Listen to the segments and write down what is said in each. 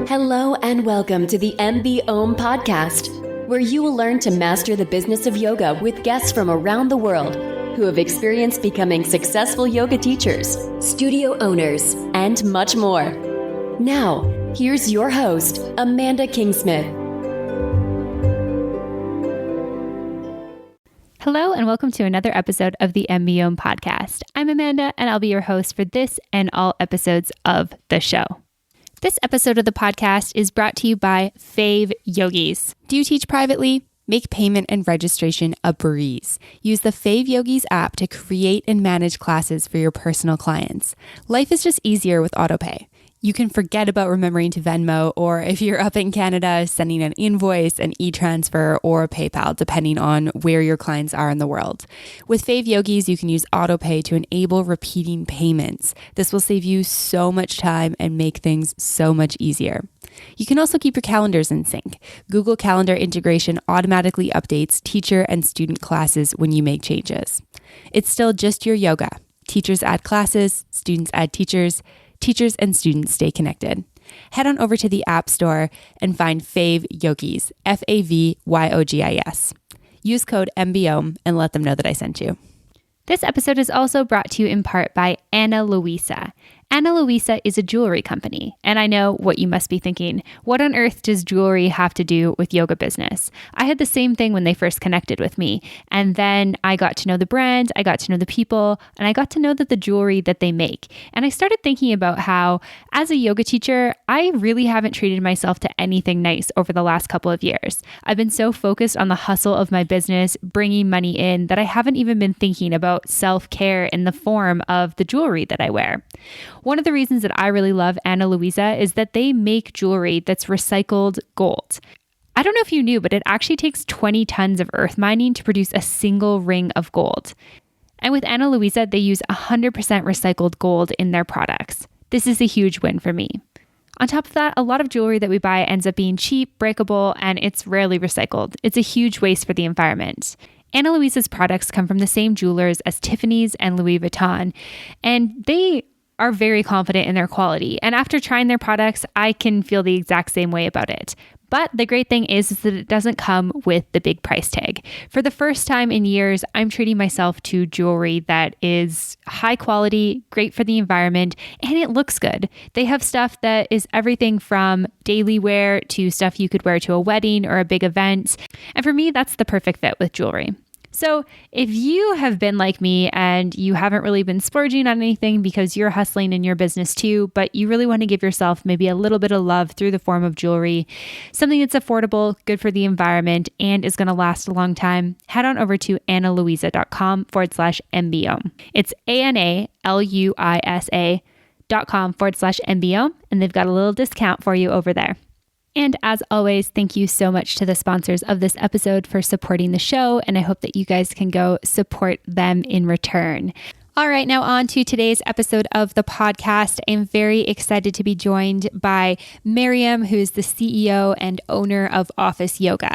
Hello and welcome to the MBOM podcast, where you will learn to master the business of yoga with guests from around the world who have experienced becoming successful yoga teachers, studio owners, and much more. Now, here's your host, Amanda Kingsmith. Hello and welcome to another episode of the MBOM podcast. I'm Amanda and I'll be your host for this and all episodes of the show. This episode of the podcast is brought to you by FavYogis. Do you teach privately? Make payment and registration a breeze. Use the FavYogis app to create and manage classes for your personal clients. Life is just easier with autopay. You can forget about remembering to Venmo, or if you're up in Canada, sending an invoice, an e-transfer, or a PayPal, depending on where your clients are in the world. With FavYogis, you can use autopay to enable repeating payments. This will save you so much time and make things so much easier. You can also keep your calendars in sync. Google Calendar integration automatically updates teacher and student classes when you make changes. It's still just your yoga. Teachers add classes, students add teachers and students stay connected. Head on over to the App Store and find FavYogis, FavYogis. Use code MBOM and let them know that I sent you. This episode is also brought to you in part by Ana Luisa. Ana Luisa is a jewelry company, and I know what you must be thinking. What on earth does jewelry have to do with yoga business? I had the same thing when they first connected with me, and then I got to know the brand, I got to know the people, and I got to know the jewelry that they make. And I started thinking about how, as a yoga teacher, I really haven't treated myself to anything nice over the last couple of years. I've been so focused on the hustle of my business, bringing money in, that I haven't even been thinking about self-care in the form of the jewelry that I wear. One of the reasons that I really love Ana Luisa is that they make jewelry that's recycled gold. I don't know if you knew, but it actually takes 20 tons of earth mining to produce a single ring of gold. And with Ana Luisa, they use 100% recycled gold in their products. This is a huge win for me. On top of that, a lot of jewelry that we buy ends up being cheap, breakable, and it's rarely recycled. It's a huge waste for the environment. Ana Luisa's products come from the same jewelers as Tiffany's and Louis Vuitton, and they are very confident in their quality. And after trying their products, I can feel the exact same way about it. But the great thing is that it doesn't come with the big price tag. For the first time in years, I'm treating myself to jewelry that is high quality, great for the environment, and it looks good. They have stuff that is everything from daily wear to stuff you could wear to a wedding or a big event. And for me, that's the perfect fit with jewelry. So if you have been like me and you haven't really been splurging on anything because you're hustling in your business too, but you really want to give yourself maybe a little bit of love through the form of jewelry, something that's affordable, good for the environment, and is going to last a long time, head on over to analuisa.com/MBOM. It's analuisa.com/MBOM, and they've got a little discount for you over there. And as always, thank you so much to the sponsors of this episode for supporting the show, and I hope that you guys can go support them in return. All right, now on to today's episode of the podcast. I'm very excited to be joined by Maryam, who is the CEO and owner of Office Yoga.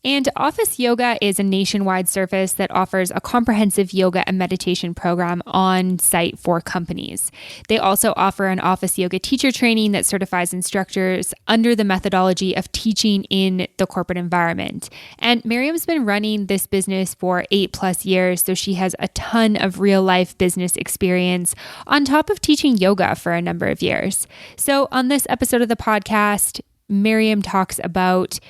And Office Yoga is a nationwide service that offers a comprehensive yoga and meditation program on site for companies. They also offer an Office Yoga teacher training that certifies instructors under the methodology of teaching in the corporate environment. And Maryam's been running this business for 8+ years, so she has a ton of real life business experience on top of teaching yoga for a number of years. So on this episode of the podcast, Maryam talks about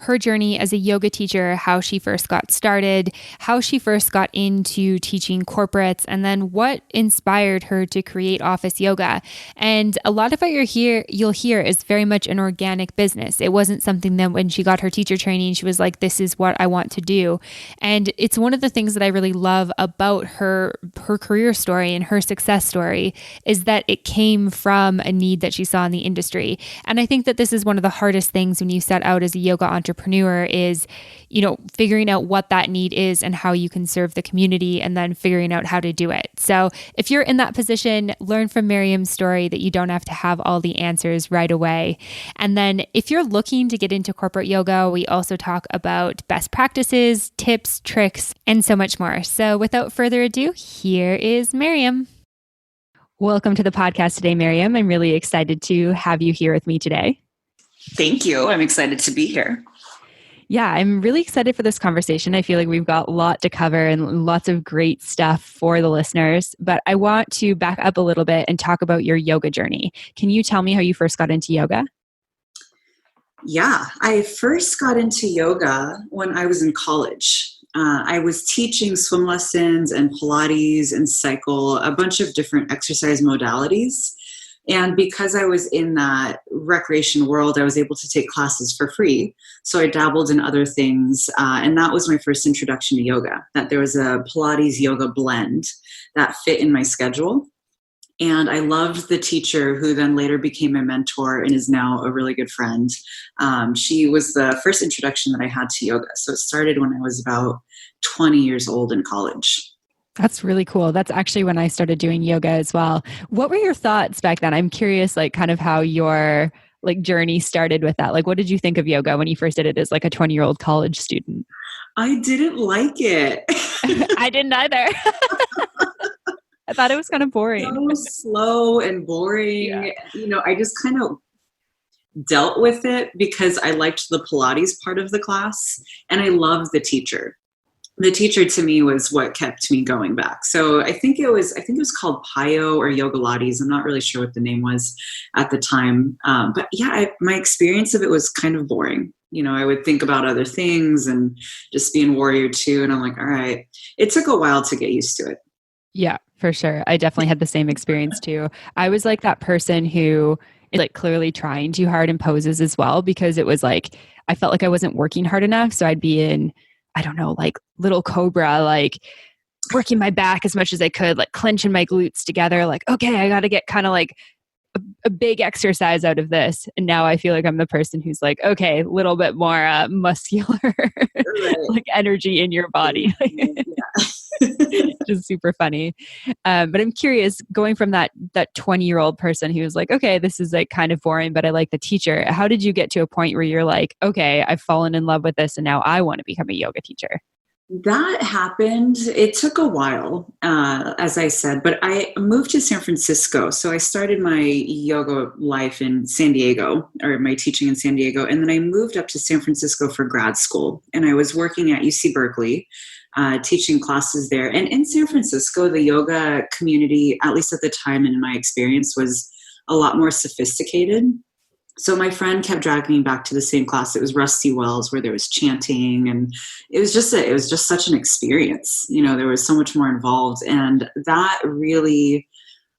her journey as a yoga teacher, how she first got started, how she first got into teaching corporates, and then what inspired her to create Office Yoga. And a lot of what you'll hear is very much an organic business. It wasn't something that when she got her teacher training, she was like, this is what I want to do. And it's one of the things that I really love about her career story and her success story is that it came from a need that she saw in the industry. And I think that this is one of the hardest things when you set out as a yoga entrepreneur is, figuring out what that need is and how you can serve the community and then figuring out how to do it. So if you're in that position, learn from Maryam's story that you don't have to have all the answers right away. And then if you're looking to get into corporate yoga, we also talk about best practices, tips, tricks, and so much more. So without further ado, here is Maryam. Welcome to the podcast today, Maryam. I'm really excited to have you here with me today. Thank you. I'm excited to be here. Yeah, I'm really excited for this conversation. I feel like we've got a lot to cover and lots of great stuff for the listeners. But I want to back up a little bit and talk about your yoga journey. Can you tell me how you first got into yoga? Yeah, I first got into yoga when I was in college. I was teaching swim lessons and Pilates and cycle, a bunch of different exercise modalities. And because I was in that recreation world, I was able to take classes for free. So I dabbled in other things. And that was my first introduction to yoga, that there was a Pilates yoga blend that fit in my schedule. And I loved the teacher who then later became my mentor and is now a really good friend. She was the first introduction that I had to yoga. So it started when I was about 20 years old in college. That's really cool. That's actually when I started doing yoga as well. What were your thoughts back then? I'm curious, like kind of how your journey started with that. Like, what did you think of yoga when you first did it as like a 20-year-old college student? I didn't like it. I didn't either. I thought it was kind of boring. So slow and boring. Yeah. I just kind of dealt with it because I liked the Pilates part of the class and I loved the teacher. The teacher to me was what kept me going back. So I think it was called Payo or Yoga Lattes. I'm not really sure what the name was at the time. But yeah, my experience of it was kind of boring. I would think about other things and just be in Warrior 2. And I'm like, all right, it took a while to get used to it. Yeah, for sure. I definitely had the same experience too. I was like that person who is like clearly trying too hard in poses as well, because it was like, I felt like I wasn't working hard enough. So I'd be in, I don't know, like little cobra, like working my back as much as I could, like clenching my glutes together, like, okay, I got to get kind of like a big exercise out of this. And now I feel like I'm the person who's like, okay, a little bit more muscular, like energy in your body. Just super funny. But I'm curious, going from that 20-year-old person who was like, okay, this is like kind of boring, but I like the teacher. How did you get to a point where you're like, okay, I've fallen in love with this and now I want to become a yoga teacher? That happened. It took a while, as I said, but I moved to San Francisco. So I started my yoga life in San Diego, or my teaching in San Diego. And then I moved up to San Francisco for grad school. And I was working at UC Berkeley, teaching classes there. And in San Francisco, the yoga community, at least at the time in my experience, was a lot more sophisticated. So my friend kept dragging me back to the same class. It was Rusty Wells, where there was chanting, and it was just such an experience. There was so much more involved, and that really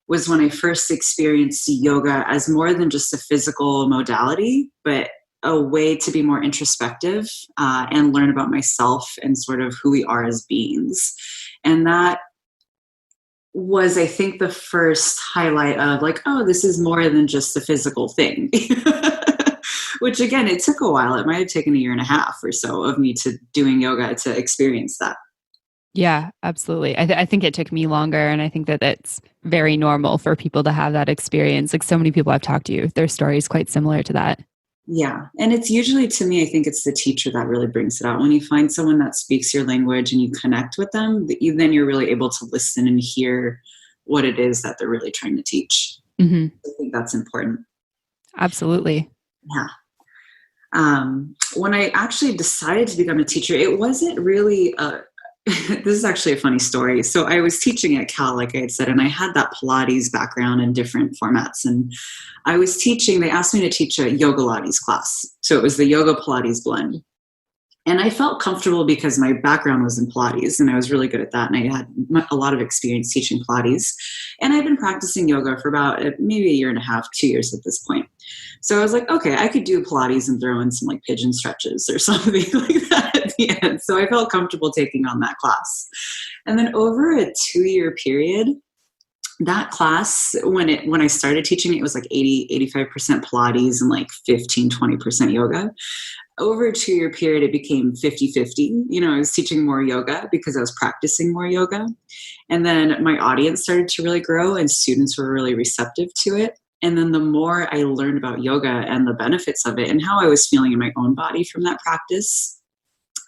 was when I first experienced yoga as more than just a physical modality, but a way to be more introspective and learn about myself and sort of who we are as beings. And that was, I think, the first highlight of like, oh, this is more than just a physical thing. Which again, it took a while. It might have taken 1.5 years or so of me to doing yoga to experience that. Yeah, absolutely. I think it took me longer, and I think that it's very normal for people to have that experience. Like so many people I've talked to, their story is quite similar to that. Yeah. And it's usually, to me, I think it's the teacher that really brings it out. When you find someone that speaks your language and you connect with them, then you're really able to listen and hear what it is that they're really trying to teach. Mm-hmm. I think that's important. Absolutely. Yeah. When I actually decided to become a teacher, it wasn't really this is actually a funny story. So I was teaching at Cal, like I had said, and I had that Pilates background in different formats. And I was teaching, they asked me to teach a Yoga Lattes class. So it was the Yoga Pilates blend. And I felt comfortable because my background was in Pilates and I was really good at that. And I had a lot of experience teaching Pilates. And I've been practicing yoga for about maybe 1.5 years, 2 years at this point. So I was like, okay, I could do Pilates and throw in some like pigeon stretches or something like that at the end. So I felt comfortable taking on that class. And then over a 2-year period, that class, when I started teaching, it was like 85% Pilates and like 20% yoga. Over a 2-year period, it became 50-50. I was teaching more yoga because I was practicing more yoga. And then my audience started to really grow and students were really receptive to it. And then the more I learned about yoga and the benefits of it and how I was feeling in my own body from that practice,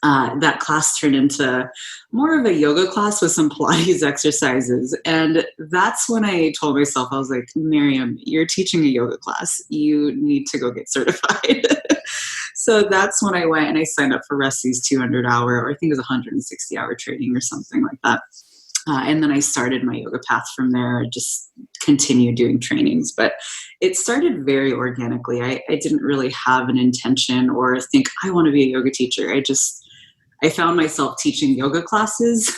that class turned into more of a yoga class with some Pilates exercises. And that's when I told myself, I was like, Maryam, you're teaching a yoga class. You need to go get certified. So that's when I went and I signed up for Rusty's 200-hour, or I think it was 160-hour training or something like that. And then I started my yoga path from there. I just continued doing trainings, but it started very organically. I didn't really have an intention or think I want to be a yoga teacher. I found myself teaching yoga classes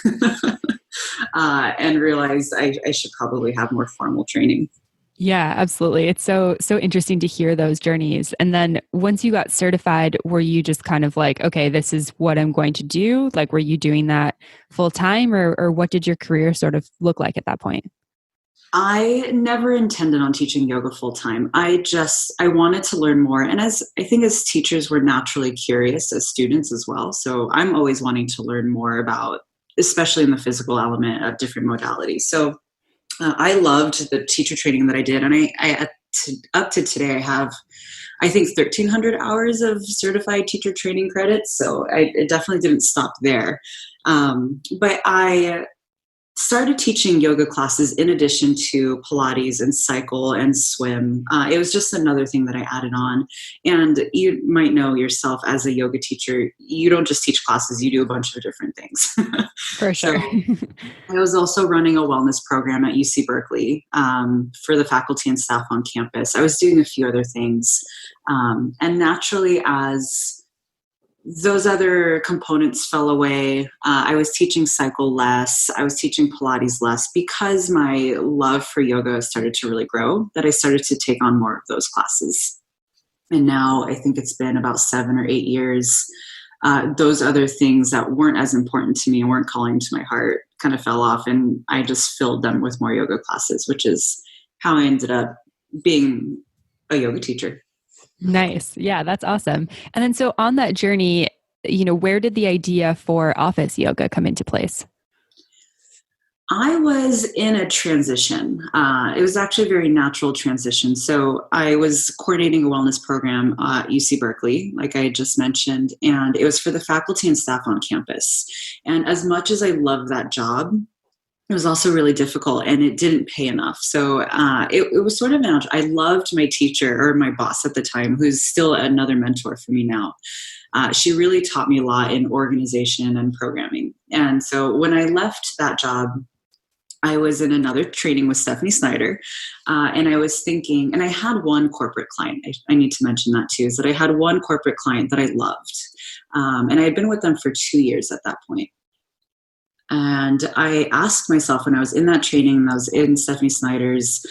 and realized I should probably have more formal training. Yeah, absolutely. It's so interesting to hear those journeys. And then once you got certified, were you just kind of like, okay, this is what I'm going to do? Like, were you doing that full time, or what did your career sort of look like at that point? I never intended on teaching yoga full time. I wanted to learn more. And as teachers, we're naturally curious as students as well. So I'm always wanting to learn more about, especially in the physical element of different modalities. So I loved the teacher training that I did. And up to today, I have, I think, 1,300 hours of certified teacher training credits. So it definitely didn't stop there. But I started teaching yoga classes in addition to Pilates and cycle and swim. It was just another thing that I added on. And you might know yourself as a yoga teacher, you don't just teach classes, you do a bunch of different things. For sure. So I was also running a wellness program at UC Berkeley for the faculty and staff on campus. I was doing a few other things. And naturally, as those other components fell away, I was teaching cycle less. I was teaching Pilates less because my love for yoga started to really grow, that I started to take on more of those classes. And now I think it's been about 7 or 8 years. Those other things that weren't as important to me and weren't calling to my heart kind of fell off, and I just filled them with more yoga classes, which is how I ended up being a yoga teacher. Nice. Yeah, that's awesome. And then so on that journey, where did the idea for office yoga come into place? I was in a transition. It was actually a very natural transition. So I was coordinating a wellness program at UC Berkeley, like I just mentioned, and it was for the faculty and staff on campus. And as much as I loved that job, it was also really difficult and it didn't pay enough. So it was sort of I loved my teacher, or my boss at the time, who's still another mentor for me now. She really taught me a lot in organization and programming. And so when I left that job, I was in another training with Stephanie Snyder. And I was thinking, and I had one corporate client, I need to mention that too, is that I had one corporate client that I loved. And I had been with them for 2 years at that point. And I asked myself when I was in that training, and I was in Stephanie Snyder's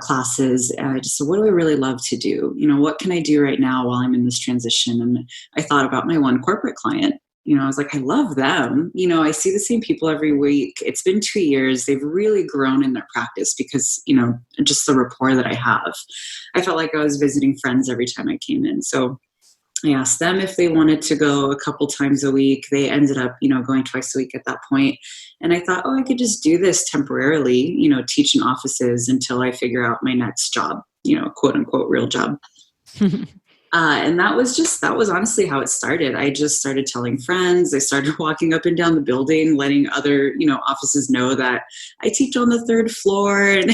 classes, and I just said, what do I really love to do? What can I do right now while I'm in this transition? And I thought about my one corporate client. I was like, I love them. I see the same people every week. It's been 2 years. They've really grown in their practice because, just the rapport that I have. I felt like I was visiting friends every time I came in. So I asked them if they wanted to go a couple times a week. They ended up, going twice a week at that point. And I thought, I could just do this temporarily, teach in offices until I figure out my next job, quote unquote, real job. And that was honestly how it started. I just started telling friends. I started walking up and down the building, letting other, offices know that I teach on the 3rd floor. And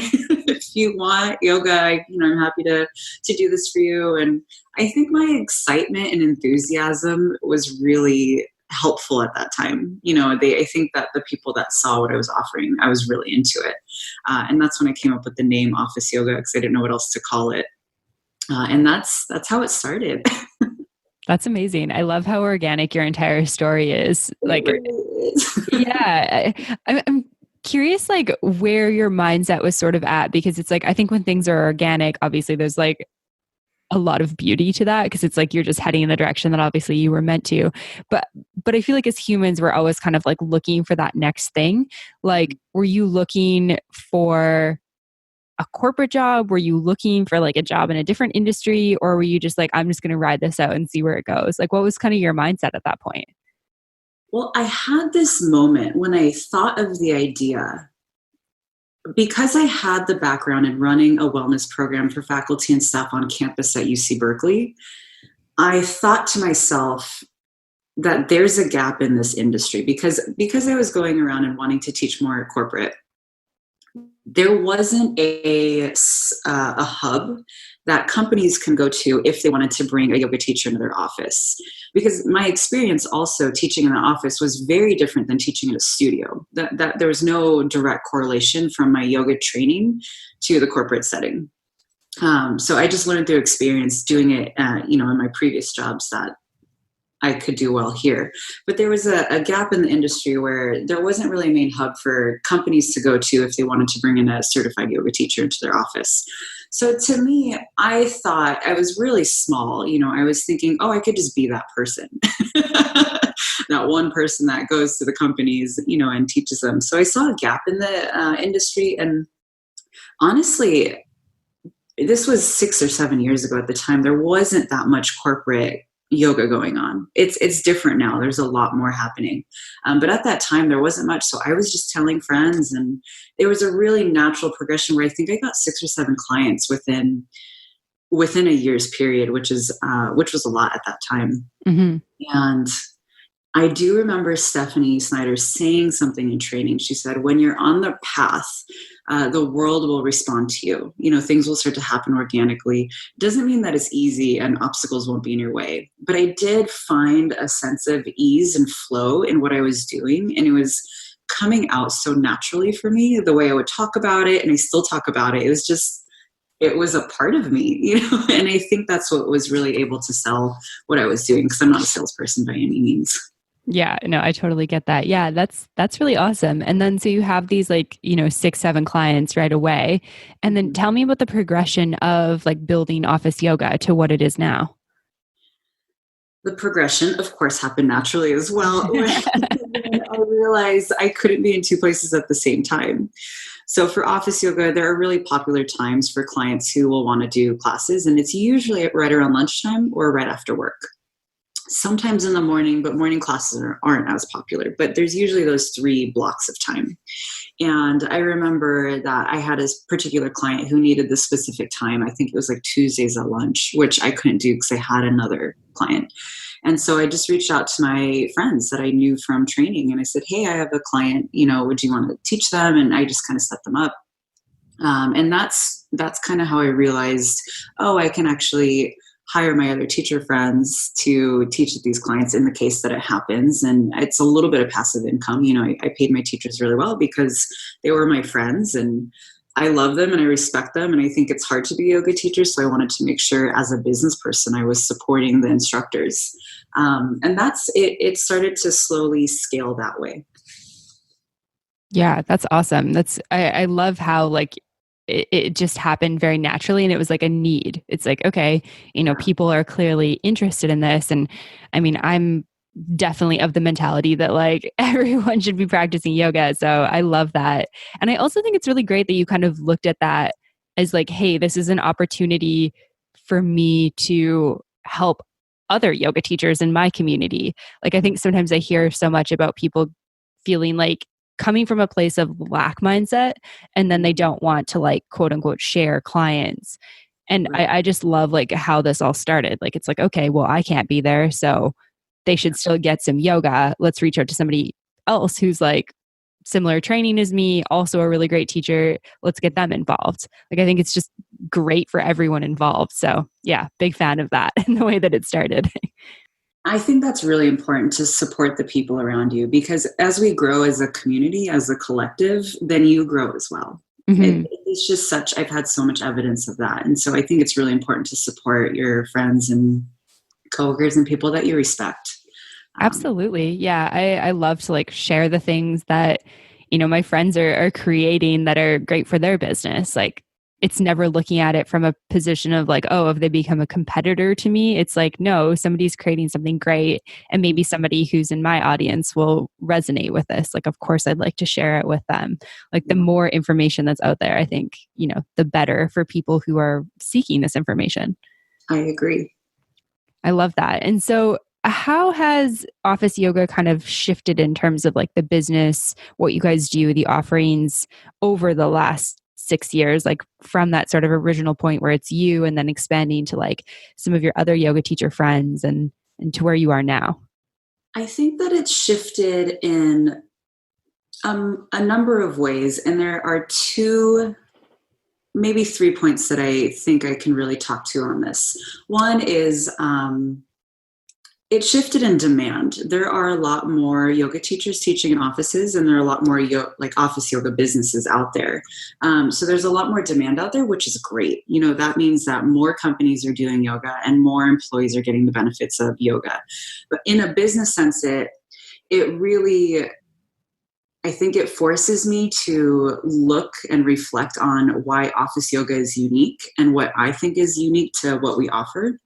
if you want yoga, I'm happy to do this for you. And I think my excitement and enthusiasm was really helpful at that time. I think that the people that saw what I was offering, I was really into it. And that's when I came up with the name Office Yoga, because I didn't know what else to call it. And that's how it started. That's amazing. I love how organic your entire story is. Like, yeah, I'm curious, like, where your mindset was sort of at, because it's like, I think when things are organic, obviously there's like a lot of beauty to that, because it's like you're just heading in the direction that obviously you were meant to. But I feel like as humans, we're always kind of like looking for that next thing. Like, were you looking for a corporate job? Were you looking for like a job in a different industry? Or were you just like, I'm just going to ride this out and see where it goes? Like, what was kind of your mindset at that point? Well, I had this moment when I thought of the idea, because I had the background in running a wellness program for faculty and staff on campus at UC Berkeley. I thought to myself, that there's a gap in this industry because I was going around and wanting to teach more corporate. There wasn't a hub that companies can go to if they wanted to bring a yoga teacher into their office. Because my experience also teaching in the office was very different than teaching in a studio. That there was no direct correlation from my yoga training to the corporate setting. So I just learned through experience doing it, in my previous jobs that I could do well here. But there was a gap in the industry where there wasn't really a main hub for companies to go to if they wanted to bring in a certified yoga teacher into their office. So to me, I thought I was really small. I was thinking, oh, I could just be that person. That one person that goes to the companies, and teaches them. So I saw a gap in the industry. And honestly, this was 6 or 7 years ago at the time. There wasn't that much corporate yoga going on. It's different now. There's a lot more happening. But at that time, there wasn't much. So I was just telling friends, and it was a really natural progression where I think I got 6 or 7 clients within a year's period, which was a lot at that time. Mm-hmm. And I do remember Stephanie Snyder saying something in training. She said, when you're on the path, the world will respond to you. Things will start to happen organically. Doesn't mean that it's easy and obstacles won't be in your way. But I did find a sense of ease and flow in what I was doing. And it was coming out so naturally for me, the way I would talk about it. And I still talk about it. It was a part of me, and I think that's what was really able to sell what I was doing, because I'm not a salesperson by any means. Yeah, no, I totally get that. Yeah, that's really awesome. And then so you have these 6, 7 clients right away. And then tell me about the progression of building office yoga to what it is now. The progression, of course, happened naturally as well. When I realized I couldn't be in 2 places at the same time. So for office yoga, there are really popular times for clients who will want to do classes. And it's usually right around lunchtime or right after work. Sometimes in the morning, but morning classes aren't as popular. But there's usually those 3 blocks of time. And I remember that I had a particular client who needed this specific time. I think it was Tuesdays at lunch, which I couldn't do because I had another client. And so I just reached out to my friends that I knew from training. And I said, hey, I have a client, would you want to teach them? And I just kind of set them up. And that's kind of how I realized, oh, I can actually hire my other teacher friends to teach these clients in the case that it happens. And it's a little bit of passive income. I paid my teachers really well because they were my friends and I love them and I respect them. And I think it's hard to be a yoga teacher. So I wanted to make sure as a business person, I was supporting the instructors. And that's it. It started to slowly scale that way. Yeah, that's awesome. I love how it just happened very naturally and it was a need. It's okay, people are clearly interested in this. And I mean, I'm definitely of the mentality that everyone should be practicing yoga. So I love that. And I also think it's really great that you kind of looked at that as hey, this is an opportunity for me to help other yoga teachers in my community. I think sometimes I hear so much about people feeling coming from a place of lack mindset, and then they don't want to quote unquote share clients. And Right. I just love how this all started. It's okay, well, I can't be there, so they should still get some yoga. Let's reach out to somebody else who's similar training as me, also a really great teacher. Let's get them involved. I think it's just great for everyone involved. So yeah, big fan of that and the way that it started. I think that's really important to support the people around you, because as we grow as a community, as a collective, then you grow as well. Mm-hmm. It's just I've had so much evidence of that. And so I think it's really important to support your friends and coworkers and people that you respect. Absolutely. Yeah. I love to share the things that, my friends are creating that are great for their business. It's never looking at it from a position of oh, have they become a competitor to me? It's no, somebody's creating something great. And maybe somebody who's in my audience will resonate with this. Of course, I'd like to share it with them. The more information that's out there, I think, the better for people who are seeking this information. I agree. I love that. And so how has office yoga kind of shifted in terms of the business, what you guys do, the offerings over the last 6 years, from that sort of original point where it's you and then expanding to some of your other yoga teacher friends and to where you are now? I think that it's shifted in a number of ways, and there are two, maybe 3 points that I think I can really talk to on this. One is it shifted in demand. There are a lot more yoga teachers teaching in offices, and there are a lot more like office yoga businesses out there. So there's a lot more demand out there, which is great. That means that more companies are doing yoga and more employees are getting the benefits of yoga. But in a business sense, it really, I think it forces me to look and reflect on why office yoga is unique and what I think is unique to what we offer.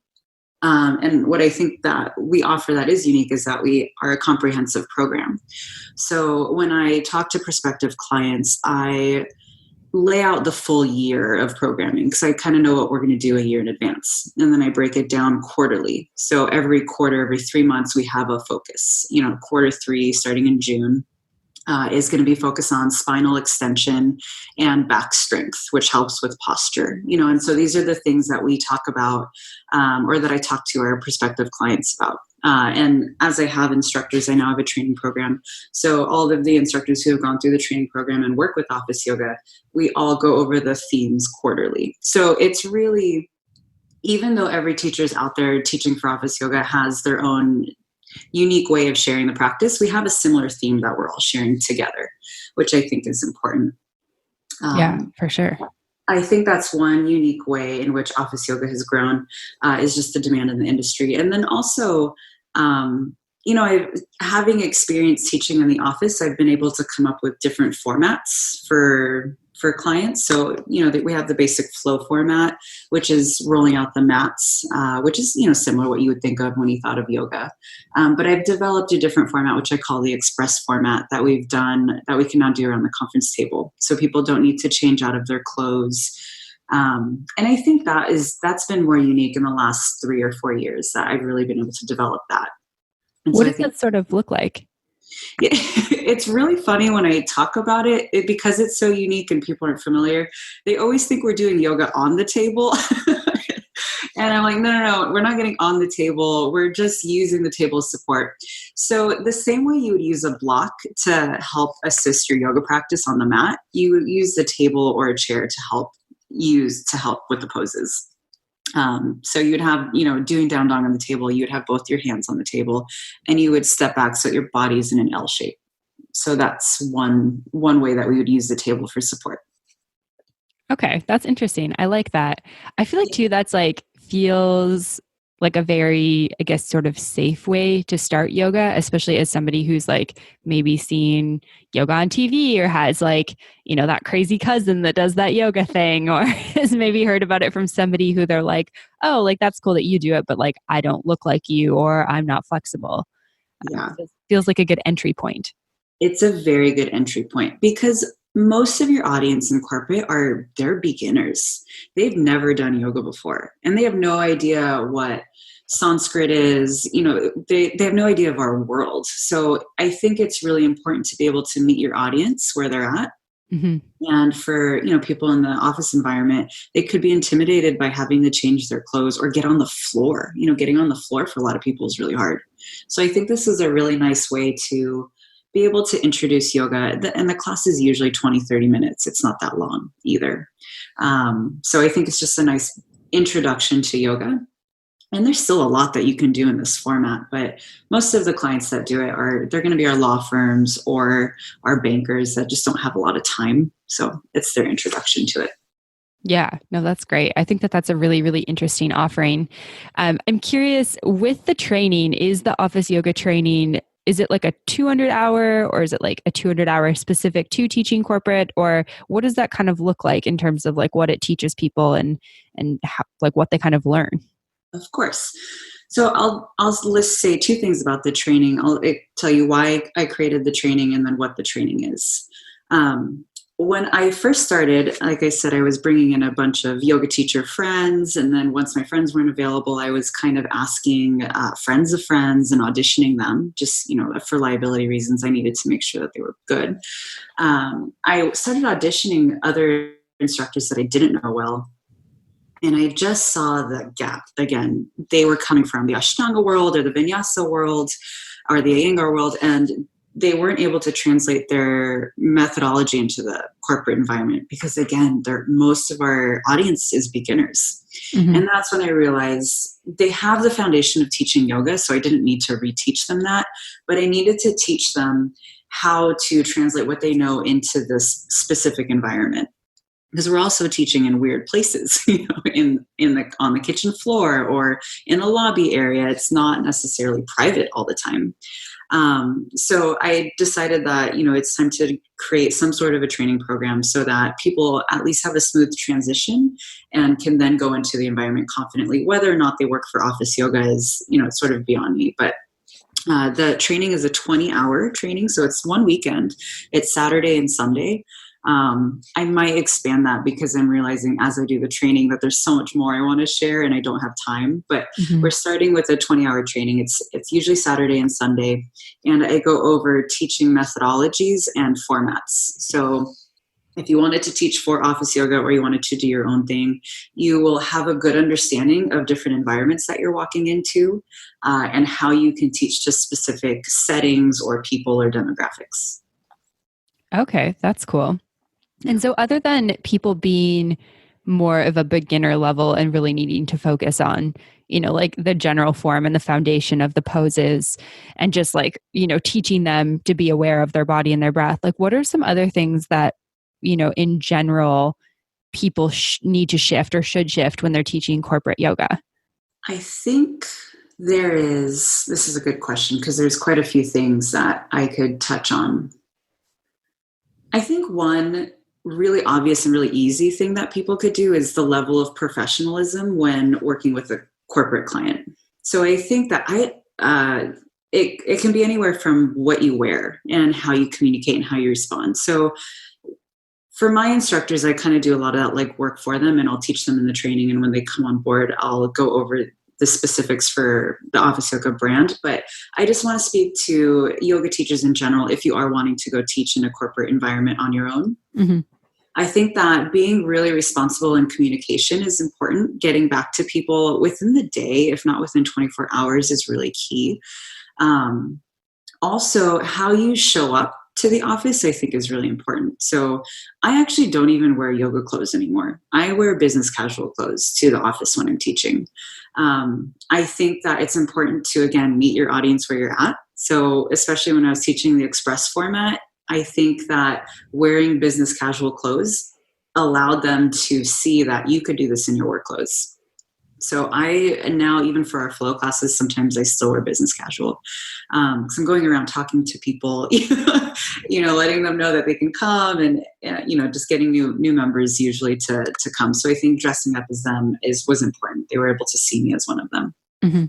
And what I think that we offer that is unique is that we are a comprehensive program. So when I talk to prospective clients, I lay out the full year of programming because I kind of know what we're going to do a year in advance. And then I break it down quarterly. So every quarter, every 3 months, we have a focus. Quarter 3, starting in June, is going to be focused on spinal extension and back strength, which helps with posture. And so these are the things that we talk about, or that I talk to our prospective clients about. And as I have instructors, I now have a training program. So all of the instructors who have gone through the training program and work with office yoga, we all go over the themes quarterly. So it's really, even though every teacher's out there teaching for office yoga has their own unique way of sharing the practice, we have a similar theme that we're all sharing together, which I think is important. Yeah, for sure. I think that's one unique way in which office yoga has grown, is just the demand in the industry. And then also, having experience teaching in the office, I've been able to come up with different formats for clients. So, we have the basic flow format, which is rolling out the mats, which is, similar to what you would think of when you thought of yoga. But I've developed a different format, which I call the express format, that we can now do around the conference table. So people don't need to change out of their clothes. And I think that's been more unique in the last 3 or 4 years that I've really been able to develop that. And what does that sort of look like? It's really funny when I talk about it, because it's so unique and people aren't familiar. They always think we're doing yoga on the table. And I'm like, no, we're not getting on the table. We're just using the table support. So the same way you would use a block to help assist your yoga practice on the mat, you would use the table or a chair to help with the poses. So you'd have, doing down dog on the table, you'd have both your hands on the table and you would step back so your body's in an L shape. So that's one way that we would use the table for support. Okay, that's interesting. I like that. I feel like too, that's feels like a very, I guess, sort of safe way to start yoga, especially as somebody who's maybe seen yoga on TV or has that crazy cousin that does that yoga thing, or has maybe heard about it from somebody who they're like, oh, that's cool that you do it, but I don't look like you, or I'm not flexible. Yeah. It feels like a good entry point. It's a very good entry point because most of your audience in corporate they're beginners. They've never done yoga before and they have no idea what Sanskrit is. They have no idea of our world. So I think it's really important to be able to meet your audience where they're at. Mm-hmm. And for, people in the office environment, they could be intimidated by having to change their clothes or get on the floor. Getting on the floor for a lot of people is really hard. So I think this is a really nice way to be able to introduce yoga. And the class is usually 20, 30 minutes. It's not that long either. So I think it's just a nice introduction to yoga. And there's still a lot that you can do in this format, but most of the clients that do it they're going to be our law firms or our bankers that just don't have a lot of time. So it's their introduction to it. Yeah, no, that's great. I think that's a really, really interesting offering. I'm curious, with the training, is the office yoga training, is it a 200-hour, or is it a 200-hour specific to teaching corporate, or what does that kind of look like in terms of what it teaches people and how, what they kind of learn? Of course. So I'll say two things about the training. I'll tell you why I created the training and then what the training is. When I first started, like I said, I was bringing in a bunch of yoga teacher friends. And then once my friends weren't available, I was kind of asking friends of friends and auditioning them just, for liability reasons. I needed to make sure that they were good. I started auditioning other instructors that I didn't know well. And I just saw the gap again. They were coming from the Ashtanga world or the Vinyasa world. or the Iyengar world, and they weren't able to translate their methodology into the corporate environment because, again, most of our audience is beginners. Mm-hmm. And that's when I realized they have the foundation of teaching yoga, so I didn't need to reteach them that, but I needed to teach them how to translate what they know into this specific environment. Because we're also teaching in weird places, on the kitchen floor or in a lobby area. It's not necessarily private all the time. So I decided that, it's time to create some sort of a training program so that people at least have a smooth transition and can then go into the environment confidently. Whether or not they work for office yoga is, it's sort of beyond me. But the training is a 20-hour training. So it's one weekend. It's Saturday and Sunday. I might expand that because I'm realizing as I do the training that there's so much more I want to share and I don't have time, but we're starting with a 20-hour training. It's usually Saturday and Sunday, and I go over teaching methodologies and formats. So if you wanted to teach for office yoga or you wanted to do your own thing, you will have a good understanding of different environments that you're walking into, and how you can teach to specific settings or people or demographics. Okay, that's cool. And so other than people being more of a beginner level and really needing to focus on, like the general form and the foundation of the poses and just like, teaching them to be aware of their body and their breath, like what are some other things that, in general, people need to shift or should shift when they're teaching corporate yoga? I think this is a good question because there's quite a few things that I could touch on. I think one really obvious and really easy thing that people could do is the level of professionalism when working with a corporate client. So I think that it can be anywhere from what you wear and how you communicate and how you respond. So for my instructors, I kind of do a lot of that like work for them, and I'll teach them in the training. And when they come on board, I'll go over the specifics for the Office Yoga brand. But I just want to speak to yoga teachers in general. If you are wanting to go teach in a corporate environment on your own, I think that being really responsible in communication is important. Getting back to people within the day, if not within 24 hours, is really key. Also, how you show up to the office, I think, is really important. So I actually don't even wear yoga clothes anymore. I wear business casual clothes to the office when I'm teaching. I think that it's important to, again, meet your audience where you're at. So especially when I was teaching the express format, I think that wearing business casual clothes allowed them to see that you could do this in your work clothes. So now, even for our flow classes, sometimes I still wear business casual. Because I'm going around talking to people, letting them know that they can come and, just getting new members usually to come. So I think dressing up as them was important. They were able to see me as one of them. Mm-hmm.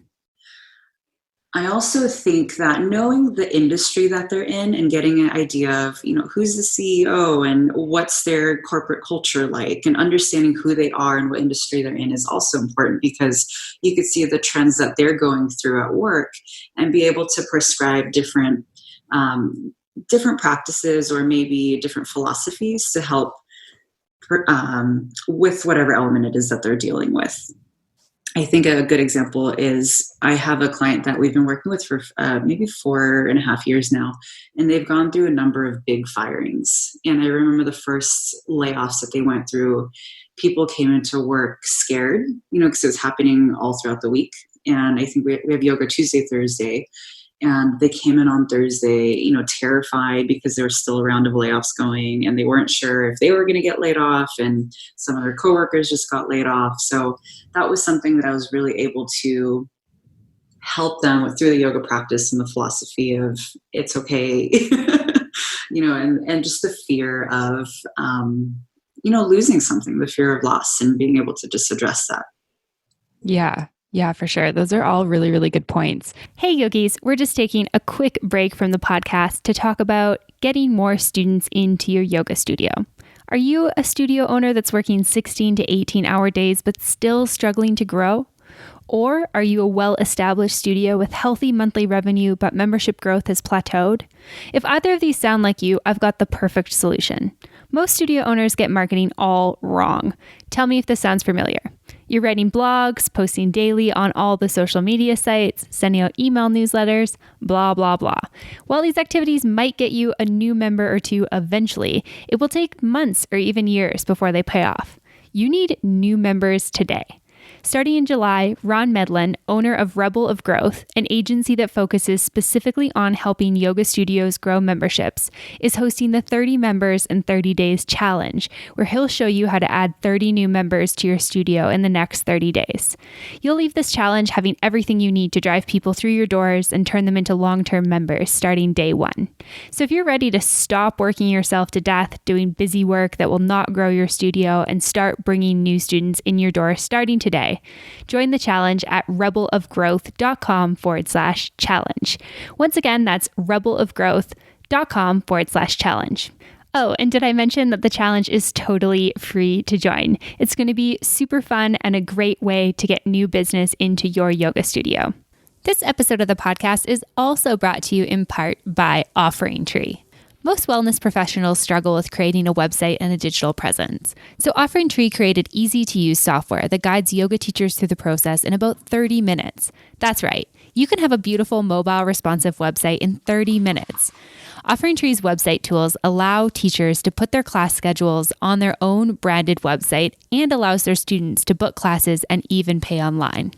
I also think that knowing the industry that they're in and getting an idea of, who's the CEO and what's their corporate culture like, and understanding who they are and what industry they're in is also important, because you could see the trends that they're going through at work and be able to prescribe different practices or maybe different philosophies to help with whatever element it is that they're dealing with. I think a good example is I have a client that we've been working with for maybe 4.5 years now, and they've gone through a number of big firings. And I remember the first layoffs that they went through, people came into work scared, because it was happening all throughout the week. And I think we have yoga Tuesday, Thursday, and they came in on Thursday, terrified because there was still a round of layoffs going and they weren't sure if they were going to get laid off, and some of their coworkers just got laid off. So that was something that I was really able to help them with through the yoga practice and the philosophy of it's okay, and just the fear of, losing something, the fear of loss, and being able to just address that. Yeah, for sure. Those are all really, really good points. Hey, yogis, we're just taking a quick break from the podcast to talk about getting more students into your yoga studio. Are you a studio owner that's working 16 to 18-hour days but still struggling to grow? Or are you a well-established studio with healthy monthly revenue but membership growth has plateaued? If either of these sound like you, I've got the perfect solution. Most studio owners get marketing all wrong. Tell me if this sounds familiar. You're writing blogs, posting daily on all the social media sites, sending out email newsletters, blah, blah, blah. While these activities might get you a new member or two eventually, it will take months or even years before they pay off. You need new members today. Starting in July, Ron Medlin, owner of Rebel of Growth, an agency that focuses specifically on helping yoga studios grow memberships, is hosting the 30 Members in 30 Days Challenge, where he'll show you how to add 30 new members to your studio in the next 30 days. You'll leave this challenge having everything you need to drive people through your doors and turn them into long-term members starting day one. So if you're ready to stop working yourself to death, doing busy work that will not grow your studio, and start bringing new students in your door starting today, join the challenge at rebelofgrowth.com/challenge. Once again, that's rebelofgrowth.com/challenge. Oh, and did I mention that the challenge is totally free to join? It's going to be super fun and a great way to get new business into your yoga studio. This episode of the podcast is also brought to you in part by Offering Tree. Most wellness professionals struggle with creating a website and a digital presence. So Offering Tree created easy-to-use software that guides yoga teachers through the process in about 30 minutes. That's right. You can have a beautiful mobile responsive website in 30 minutes. Offering Tree's website tools allow teachers to put their class schedules on their own branded website and allows their students to book classes and even pay online.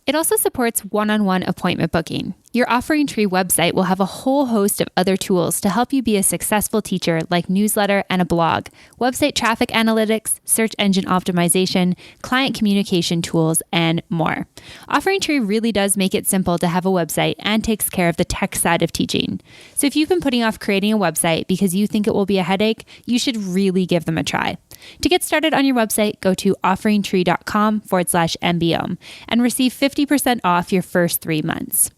It also supports one-on-one appointment booking. Your Offering Tree website will have a whole host of other tools to help you be a successful teacher, like newsletter and a blog, website traffic analytics, search engine optimization, client communication tools, and more. Offering Tree really does make it simple to have a website and takes care of the tech side of teaching. So if you've been putting off creating a website because you think it will be a headache, you should really give them a try. To get started on your website, go to offeringtree.com/MBOM and receive 50% off your first 3 months.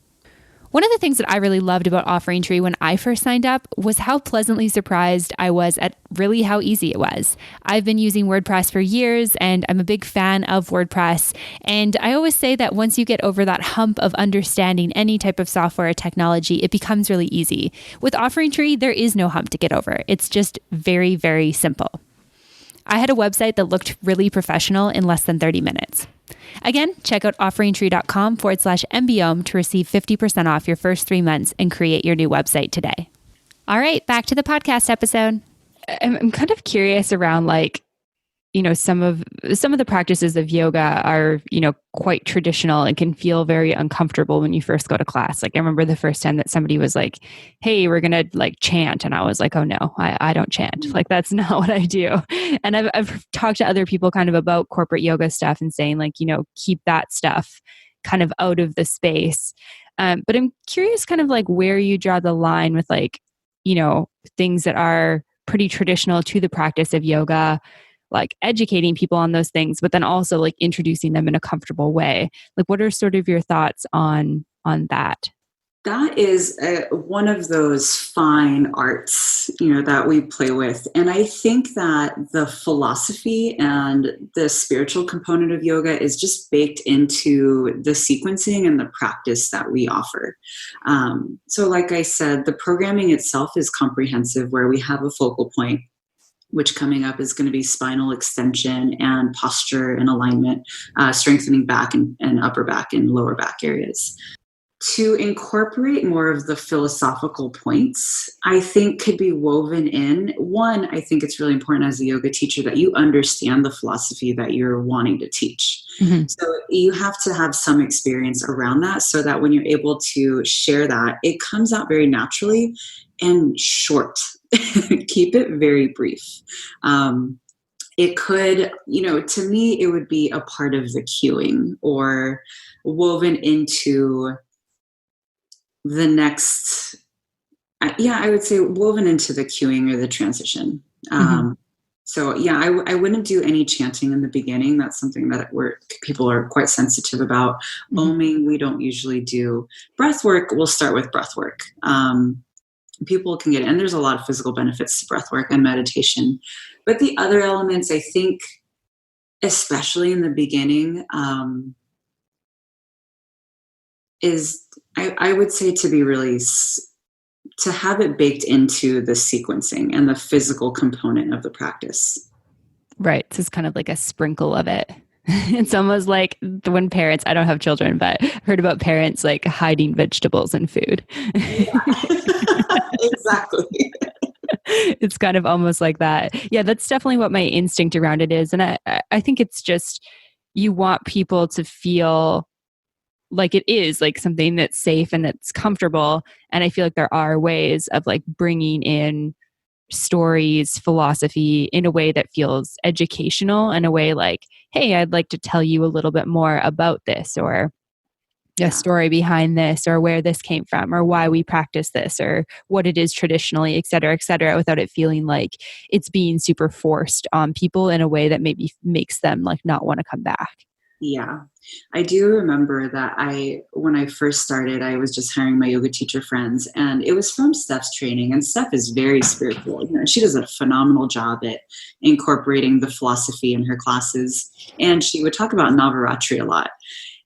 One of the things that I really loved about Offering Tree when I first signed up was how pleasantly surprised I was at really how easy it was. I've been using WordPress for years and I'm a big fan of WordPress. And I always say that once you get over that hump of understanding any type of software or technology, it becomes really easy. With Offering Tree, there is no hump to get over. It's just very, very simple. I had a website that looked really professional in less than 30 minutes. Again, check out offeringtree.com/MBOM to receive 50% off your first 3 months and create your new website today. All right, back to the podcast episode. I'm kind of curious around some of the practices of yoga are, quite traditional and can feel very uncomfortable when you first go to class. Like I remember the first time that somebody was like, "Hey, we're going to chant." And I was like, "Oh no, I don't chant. That's not what I do." And I've talked to other people kind of about corporate yoga stuff and saying keep that stuff kind of out of the space. But I'm curious kind of where you draw the line with things that are pretty traditional to the practice of yoga, educating people on those things, but then also introducing them in a comfortable way. What are sort of your thoughts on that? That is one of those fine arts, that we play with. And I think that the philosophy and the spiritual component of yoga is just baked into the sequencing and the practice that we offer. So like I said, the programming itself is comprehensive, where we have a focal point, which coming up is going to be spinal extension and posture and alignment, strengthening back and upper back and lower back areas. To incorporate more of the philosophical points, I think could be woven in. One, I think it's really important as a yoga teacher that you understand the philosophy that you're wanting to teach. Mm-hmm. So you have to have some experience around that so that when you're able to share that, it comes out very naturally and short. Keep it very brief. It could, to me, it would be a part of the cueing or woven into the next, I would say woven into the cueing or the transition. Mm-hmm. So I wouldn't do any chanting in the beginning. That's something that people are quite sensitive about. Mm-hmm. Oming, we don't usually do. Breath work, we'll start with breath work. People can get it, and there's a lot of physical benefits to breath work and meditation. But the other elements, I think, especially in the beginning, is I would say to be really to have it baked into the sequencing and the physical component of the practice. Right. So it's kind of like a sprinkle of it. It's almost like when parents, I don't have children, but I've heard about parents like hiding vegetables in food. Yeah. Exactly. It's kind of almost like that. Yeah, that's definitely what my instinct around it is. And I think it's just, you want people to feel like it is like something that's safe and that's comfortable. And I feel like there are ways of like bringing in stories, philosophy in a way that feels educational, in a way like, hey, I'd like to tell you a little bit more about this, or a Yeah. story behind this, or where this came from, or why we practice this, or what it is traditionally, et cetera, without it feeling like it's being super forced on people in a way that maybe makes them like not want to come back. Yeah. I do remember that when I first started, I was just hiring my yoga teacher friends, and it was from Steph's training, and Steph is very spiritual. She does a phenomenal job at incorporating the philosophy in her classes. And she would talk about Navaratri a lot.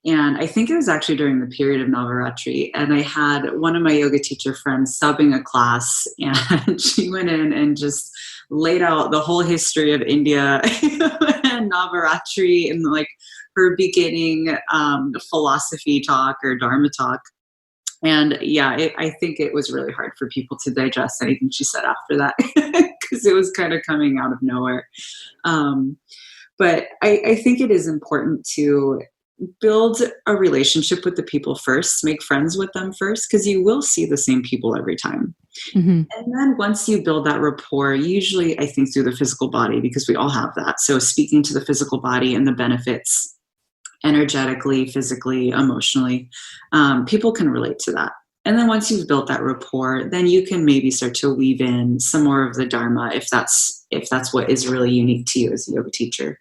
And I think it was actually during the period of Navaratri. And I had one of my yoga teacher friends subbing a class, and she went in and just laid out the whole history of India and Navaratri and like her beginning philosophy talk or Dharma talk. And yeah, I think it was really hard for people to digest anything she said after that because it was kind of coming out of nowhere. But I think it is important to build a relationship with the people first, make friends with them first, because you will see the same people every time. Mm-hmm. And then once you build that rapport, usually I think through the physical body, because we all have that. So speaking to the physical body and the benefits energetically, physically, emotionally, people can relate to that. And then once you've built that rapport, then you can maybe start to weave in some more of the Dharma if that's what is really unique to you as a yoga teacher.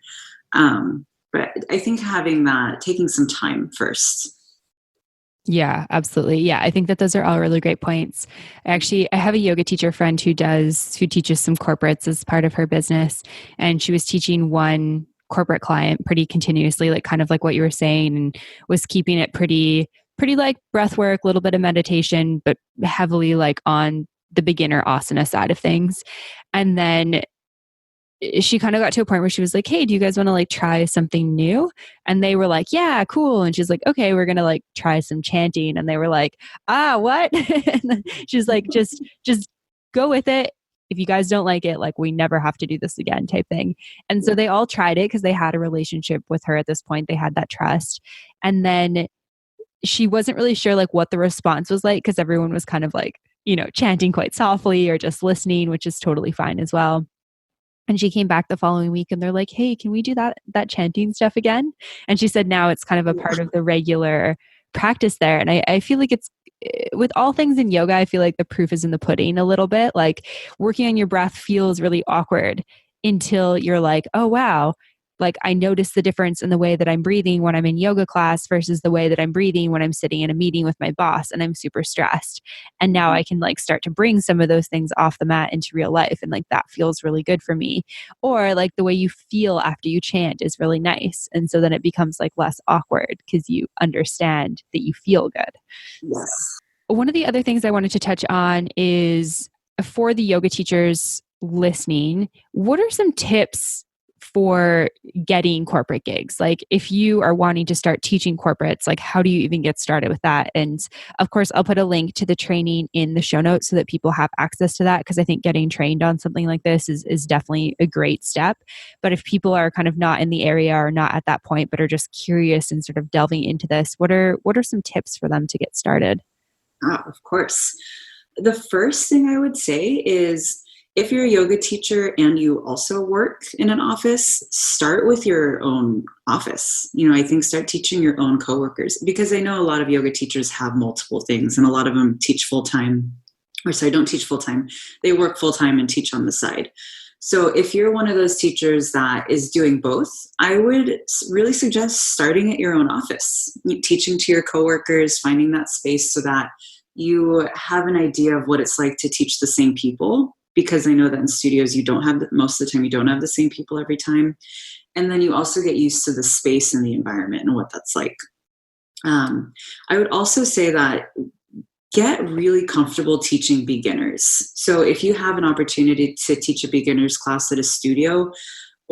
But I think taking some time first. Yeah, absolutely. Yeah, I think that those are all really great points. I have a yoga teacher friend who teaches some corporates as part of her business, and she was teaching one corporate client pretty continuously, like kind of like what you were saying, and was keeping it pretty like breath work, a little bit of meditation, but heavily like on the beginner asana side of things. And then she kind of got to a point where she was like, hey, do you guys want to like try something new? And they were like, yeah, cool. And she's like, okay, we're going to like try some chanting. And they were like, what? And then she's like, just go with it. If you guys don't like it, like we never have to do this again type thing. And so they all tried it because they had a relationship with her at this point. They had that trust. And then she wasn't really sure like what the response was like, because everyone was kind of like, chanting quite softly or just listening, which is totally fine as well. And she came back the following week and they're like, hey, can we do that chanting stuff again? And she said now it's kind of a part of the regular practice there. And I feel like it's, with all things in yoga, I feel like the proof is in the pudding a little bit. Like working on your breath feels really awkward until you're like, oh, wow. Like I notice the difference in the way that I'm breathing when I'm in yoga class versus the way that I'm breathing when I'm sitting in a meeting with my boss and I'm super stressed. And now I can like start to bring some of those things off the mat into real life. And like that feels really good for me. Or like the way you feel after you chant is really nice. And so then it becomes like less awkward because you understand that you feel good. Yes. So, one of the other things I wanted to touch on is for the yoga teachers listening, what are some tips for getting corporate gigs? Like if you are wanting to start teaching corporates, like how do you even get started with that? And of course, I'll put a link to the training in the show notes so that people have access to that, because I think getting trained on something like this is definitely a great step. But if people are kind of not in the area or not at that point, but are just curious and sort of delving into this, what are some tips for them to get started? Of course. The first thing I would say is, if you're a yoga teacher and you also work in an office, start with your own office. I think start teaching your own coworkers, because I know a lot of yoga teachers have multiple things and a lot of them teach full-time, don't teach full-time. They work full-time and teach on the side. So if you're one of those teachers that is doing both, I would really suggest starting at your own office, teaching to your coworkers, finding that space so that you have an idea of what it's like to teach the same people. Because I know that in studios, most of the time, you don't have the same people every time. And then you also get used to the space and the environment and what that's like. I would also say that get really comfortable teaching beginners. So if you have an opportunity to teach a beginner's class at a studio,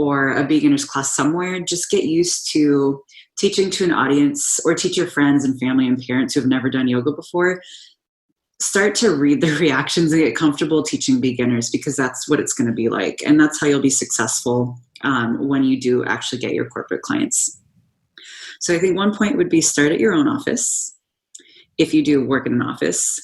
or a beginner's class somewhere, just get used to teaching to an audience, or teach your friends and family and parents who have never done yoga before. Start to read the reactions and get comfortable teaching beginners, because that's what it's going to be like. And that's how you'll be successful when you do actually get your corporate clients. So I think one point would be start at your own office if you do work in an office.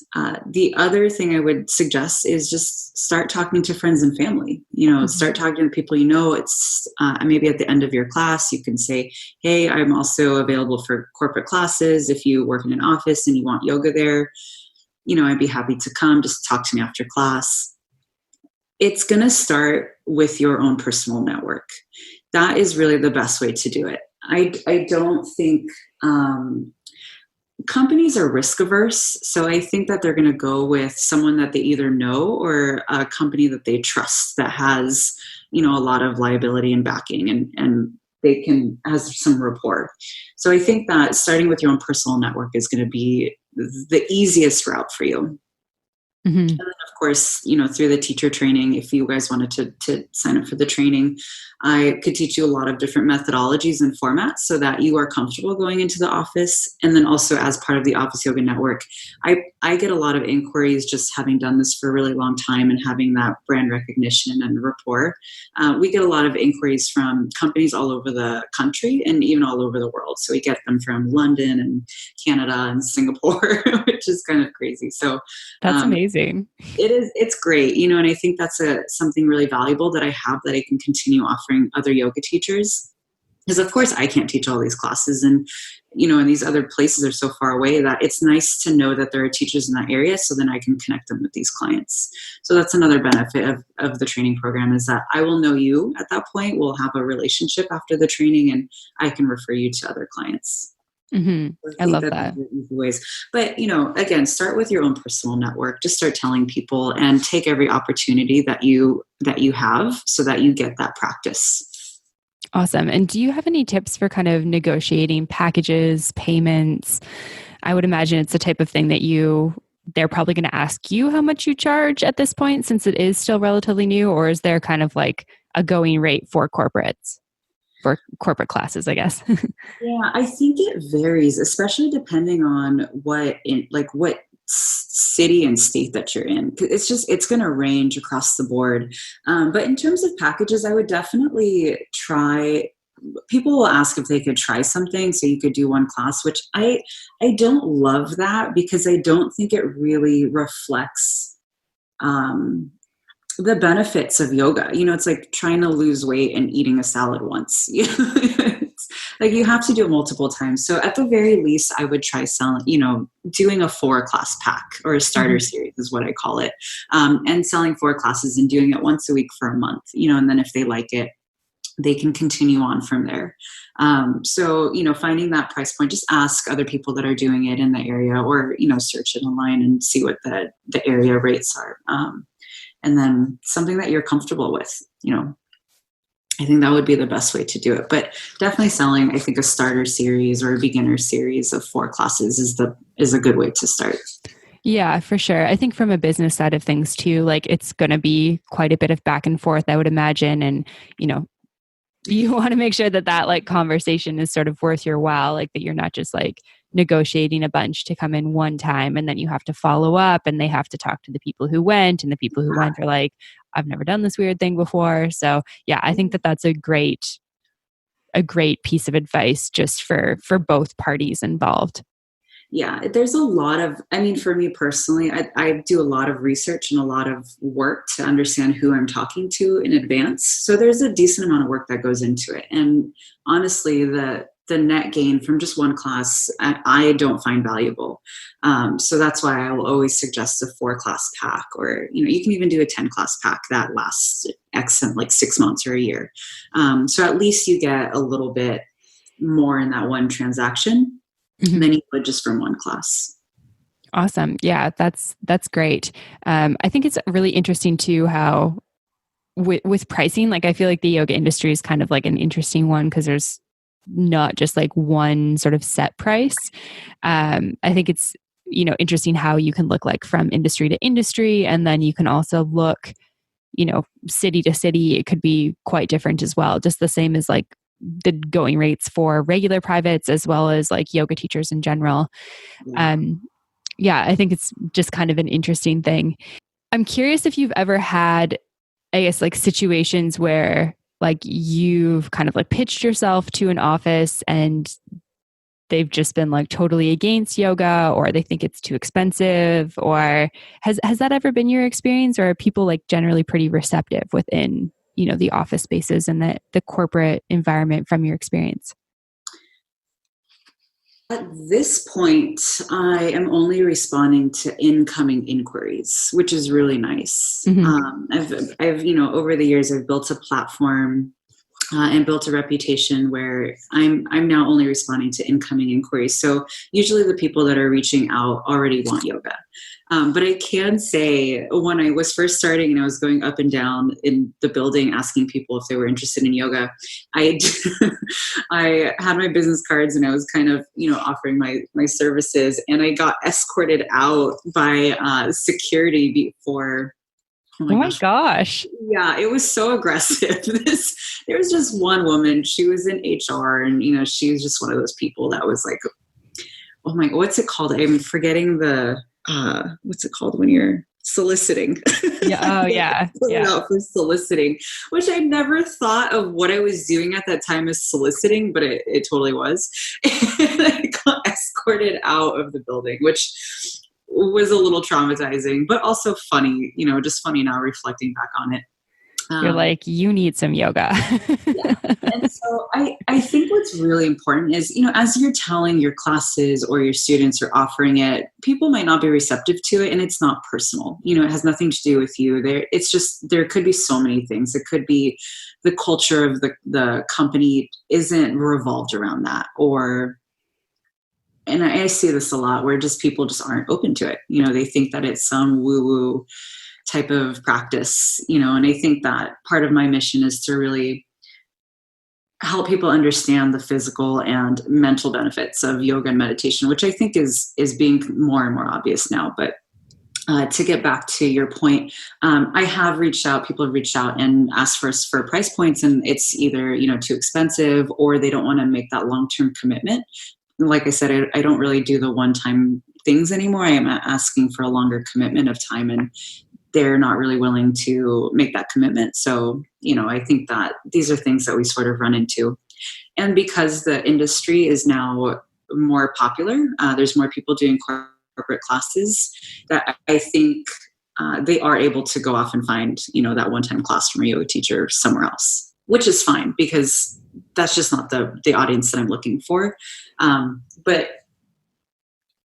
The other thing I would suggest is just start talking to friends and family. Start talking to people it's maybe at the end of your class, you can say, hey, I'm also available for corporate classes. If you work in an office and you want yoga there, I'd be happy to come. Just talk to me after class. It's going to start with your own personal network. That is really the best way to do it. I don't think companies are risk averse. So I think that they're going to go with someone that they either know, or a company that they trust that has, a lot of liability and backing, and they has some rapport. So I think that starting with your own personal network is going to be the easiest route for you. Mm-hmm. And then, of course, through the teacher training, if you guys wanted to sign up for the training, I could teach you a lot of different methodologies and formats so that you are comfortable going into the office. And then also, as part of the Office Yoga Network, I get a lot of inquiries just having done this for a really long time and having that brand recognition and rapport. We get a lot of inquiries from companies all over the country and even all over the world. So we get them from London and Canada and Singapore, which is kind of crazy. So that's amazing. It's great, and I think that's something really valuable that I have, that I can continue offering other yoga teachers. Because of course I can't teach all these classes, and and these other places are so far away that it's nice to know that there are teachers in that area, so then I can connect them with these clients. So that's another benefit of the training program, is that I will know you at that point. We'll have a relationship after the training, and I can refer you to other clients. Mm-hmm. I love that. Easy ways. But, again, start with your own personal network. Just start telling people, and take every opportunity that you have, so that you get that practice. Awesome. And do you have any tips for kind of negotiating packages, payments? I would imagine it's the type of thing that they're probably going to ask you how much you charge at this point, since it is still relatively new, or is there kind of like a going rate for corporates? For corporate classes, I guess. Yeah, I think it varies, especially depending on what city and state that you're in. It's going to range across the board. But in terms of packages, I would definitely try. People will ask if they could try something, so you could do one class, which I don't love that, because I don't think it really reflects the benefits of yoga. It's like trying to lose weight and eating a salad once. It's like you have to do it multiple times. So at the very least, I would try doing a 4-class pack, or a starter series is what I call it. And selling 4 classes and doing it once a week for a month, and then if they like it, they can continue on from there. So, finding that price point, just ask other people that are doing it in the area, or, search it online and see what the area rates are. And then something that you're comfortable with, I think that would be the best way to do it. But definitely selling, I think, a starter series or a beginner series of 4 classes is a good way to start. Yeah, for sure. I think from a business side of things too, like it's going to be quite a bit of back and forth, I would imagine. And, you want to make sure that like conversation is sort of worth your while, like that you're not just like negotiating a bunch to come in one time and then you have to follow up and they have to talk to the people who went, and the people who went are like, I've never done this weird thing before. So yeah, I think that that's a great piece of advice just for both parties involved. Yeah, there's a lot of, for me personally, I do a lot of research and a lot of work to understand who I'm talking to in advance. So there's a decent amount of work that goes into it. And honestly, the net gain from just one class, I don't find valuable. So that's why I will always suggest a 4-class pack, or, you can even do a 10-class pack that lasts like 6 months or a year. So at least you get a little bit more in that one transaction than you would just from one class. Awesome. Yeah, that's great. I think it's really interesting too, how with pricing, like I feel like the yoga industry is kind of like an interesting one, because there's not just like one sort of set price. I think it's, interesting how you can look like from industry to industry, and then you can also look, city to city, it could be quite different as well. Just the same as like the going rates for regular privates as well as like yoga teachers in general. Yeah. Yeah, I think it's just kind of an interesting thing. I'm curious if you've ever had, I guess, like situations where like you've kind of like pitched yourself to an office and they've just been like totally against yoga, or they think it's too expensive, or has that ever been your experience, or are people like generally pretty receptive within, the office spaces and the corporate environment from your experience? At this point, I am only responding to incoming inquiries, which is really nice. I've over the years, I've built a platform and built a reputation where I'm now only responding to incoming inquiries. So usually the people that are reaching out already want yoga. But I can say when I was first starting and I was going up and down in the building asking people if they were interested in yoga, I had my business cards and I was kind of, offering my services, and I got escorted out by security before. Oh my gosh. Yeah, it was so aggressive. There was just one woman. She was in HR, and she was just one of those people that was like, oh my, what's it called? I'm forgetting what's it called when you're soliciting? Yeah. Oh yeah. Out for soliciting, which I never thought of what I was doing at that time as soliciting, but it totally was. And I got escorted out of the building, which was a little traumatizing, but also funny, just funny now reflecting back on it. You're like, you need some yoga. Yeah. And so I think what's really important is, as you're telling your classes or your students or offering it, people might not be receptive to it, and it's not personal. It has nothing to do with you. There could be so many things. It could be the culture of the company isn't revolved around that, and I see this a lot where just people just aren't open to it. They think that it's some woo-woo type of practice, and I think that part of my mission is to really help people understand the physical and mental benefits of yoga and meditation, which I think is being more and more obvious now. But to get back to your point, I have reached out, people have reached out and asked for price points, and it's either, too expensive, or they don't want to make that long-term commitment. Like I said, I don't really do the one-time things anymore. I am asking for a longer commitment of time, and they're not really willing to make that commitment. So, I think that these are things that we sort of run into. And because the industry is now more popular, there's more people doing corporate classes, that I think they are able to go off and find, that one-time class from a yoga teacher somewhere else, which is fine because that's just not the audience that I'm looking for. But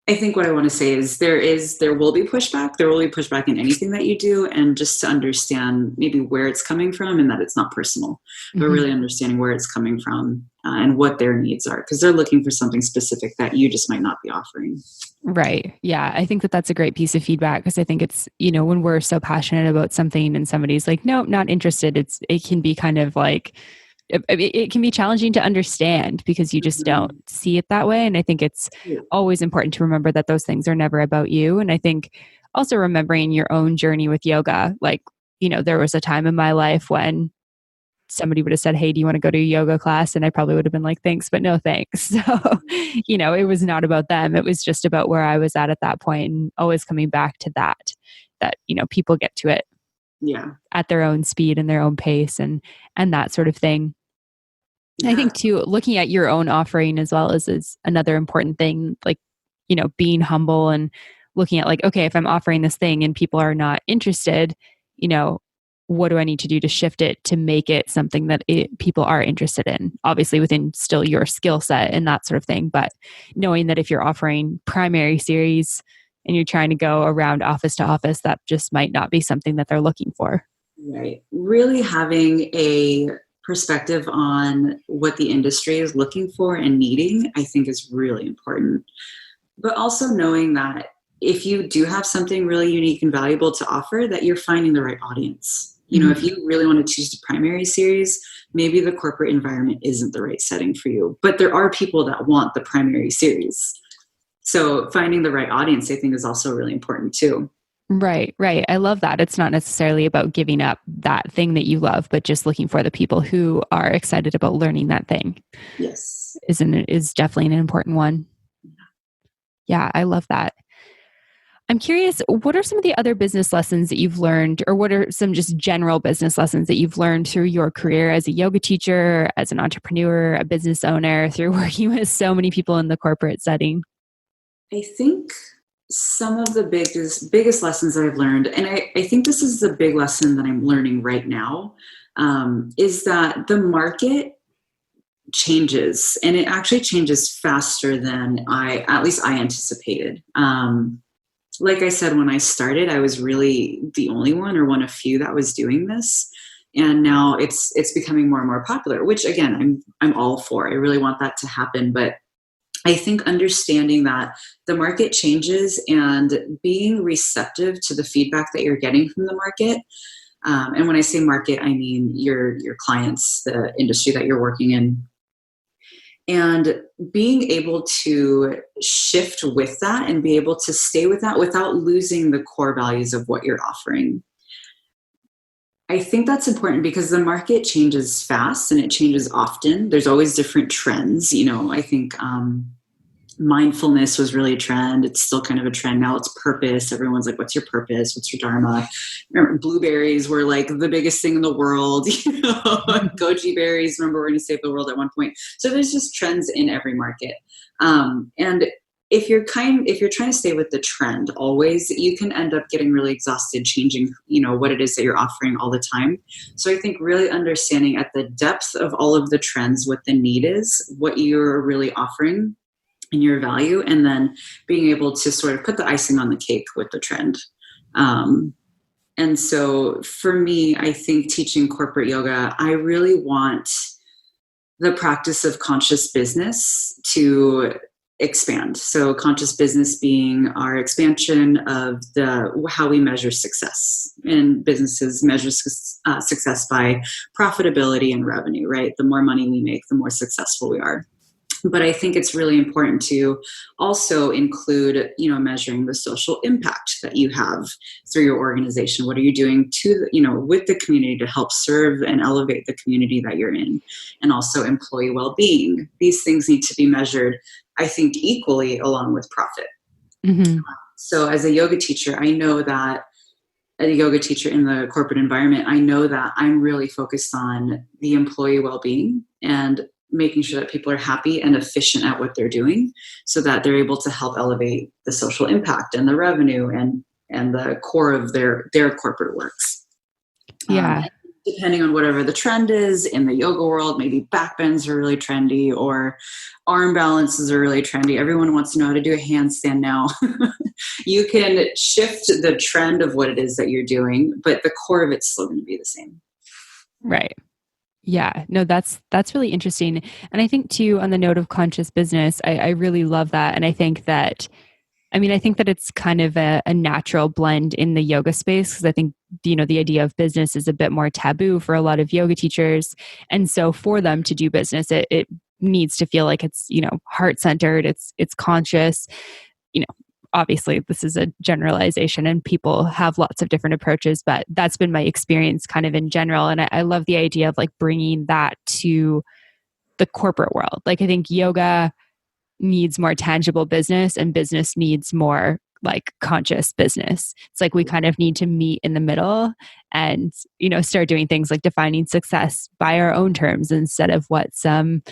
I think what I want to say is there will be pushback. There will be pushback in anything that you do, and just to understand maybe where it's coming from and that it's not personal, but really understanding where it's coming from and what their needs are, because they're looking for something specific that you just might not be offering. Right. Yeah. I think that that's a great piece of feedback, because I think it's, when we're so passionate about something and somebody's like, no, not interested, it can be kind of like, it can be challenging to understand because you just don't see it that way. And I think it's always important to remember that those things are never about you. And I think also remembering your own journey with yoga, like, there was a time in my life when somebody would have said, hey, do you want to go to a yoga class? And I probably would have been like, thanks, but no thanks. So, it was not about them. It was just about where I was at that point, and always coming back to that, people get to it at their own speed and their own pace and that sort of thing. I think too, looking at your own offering as well is another important thing, like, being humble and looking at like, okay, if I'm offering this thing and people are not interested, what do I need to do to shift it to make it something that people are interested in? Obviously within still your skill set and that sort of thing. But knowing that if you're offering primary series and you're trying to go around office to office, that just might not be something that they're looking for. Right. Really having a perspective on what the industry is looking for and needing, I think is really important. But also knowing that if you do have something really unique and valuable to offer, that you're finding the right audience. If you really want to teach the primary series, maybe the corporate environment isn't the right setting for you, but there are people that want the primary series. So finding the right audience, I think, is also really important too. Right, right. I love that. It's not necessarily about giving up that thing that you love, but just looking for the people who are excited about learning that thing. Yes. Is definitely an important one. Yeah, I love that. I'm curious, what are some of the other business lessons that you've learned, or what are some just general business lessons that you've learned through your career as a yoga teacher, as an entrepreneur, a business owner, through working with so many people in the corporate setting? I think some of the biggest lessons that I've learned, and I think this is the big lesson that I'm learning right now, is that the market changes, and it actually changes faster than at least I anticipated. Like I said, when I started, I was really the only one or one of few that was doing this. And now it's becoming more and more popular, which again, I'm all for. I really want that to happen. But I think understanding that the market changes and being receptive to the feedback that you're getting from the market. And when I say market, I mean your clients, the industry that you're working in, and being able to shift with that and be able to stay with that without losing the core values of what you're offering. I think that's important because the market changes fast and it changes often. There's always different trends. I think mindfulness was really a trend. It's still kind of a trend now. It's purpose. Everyone's like, what's your purpose? What's your dharma? Remember, blueberries were like the biggest thing in the world. Goji berries, remember, we're going to save the world at one point. So there's just trends in every market. And if you're trying to stay with the trend always, you can end up getting really exhausted changing, what it is that you're offering all the time. So I think really understanding at the depth of all of the trends, what the need is, what you're really offering, and your value, and then being able to sort of put the icing on the cake with the trend. And so for me, I think teaching corporate yoga, I really want the practice of conscious business to expand. So conscious business being our expansion of how we measure success. And businesses measure success by profitability and revenue, right? The more money we make, the more successful we are. But I think it's really important to also include, measuring the social impact that you have through your organization. What are you doing with the community to help serve and elevate the community that you're in? And also employee well-being. These things need to be measured, I think, equally along with profit. Mm-hmm. So as a yoga teacher, I know that a yoga teacher in the corporate environment, I know that I'm really focused on the employee well-being and making sure that people are happy and efficient at what they're doing so that they're able to help elevate the social impact and the revenue and the core of their corporate works. Yeah. Depending on whatever the trend is in the yoga world, maybe back bends are really trendy or arm balances are really trendy. Everyone wants to know how to do a handstand now. You can shift the trend of what it is that you're doing, but the core of it's still going to be the same. Right. Yeah, no, that's really interesting. And I think too, on the note of conscious business, I really love that. And I think that it's kind of a natural blend in the yoga space because I think, the idea of business is a bit more taboo for a lot of yoga teachers. And so for them to do business, it needs to feel like it's, heart-centered, it's conscious, obviously this is a generalization and people have lots of different approaches, but that's been my experience kind of in general. And I love the idea of like bringing that to the corporate world. Like I think yoga needs more tangible business and business needs more like conscious business. It's like we kind of need to meet in the middle and, start doing things like defining success by our own terms instead of what some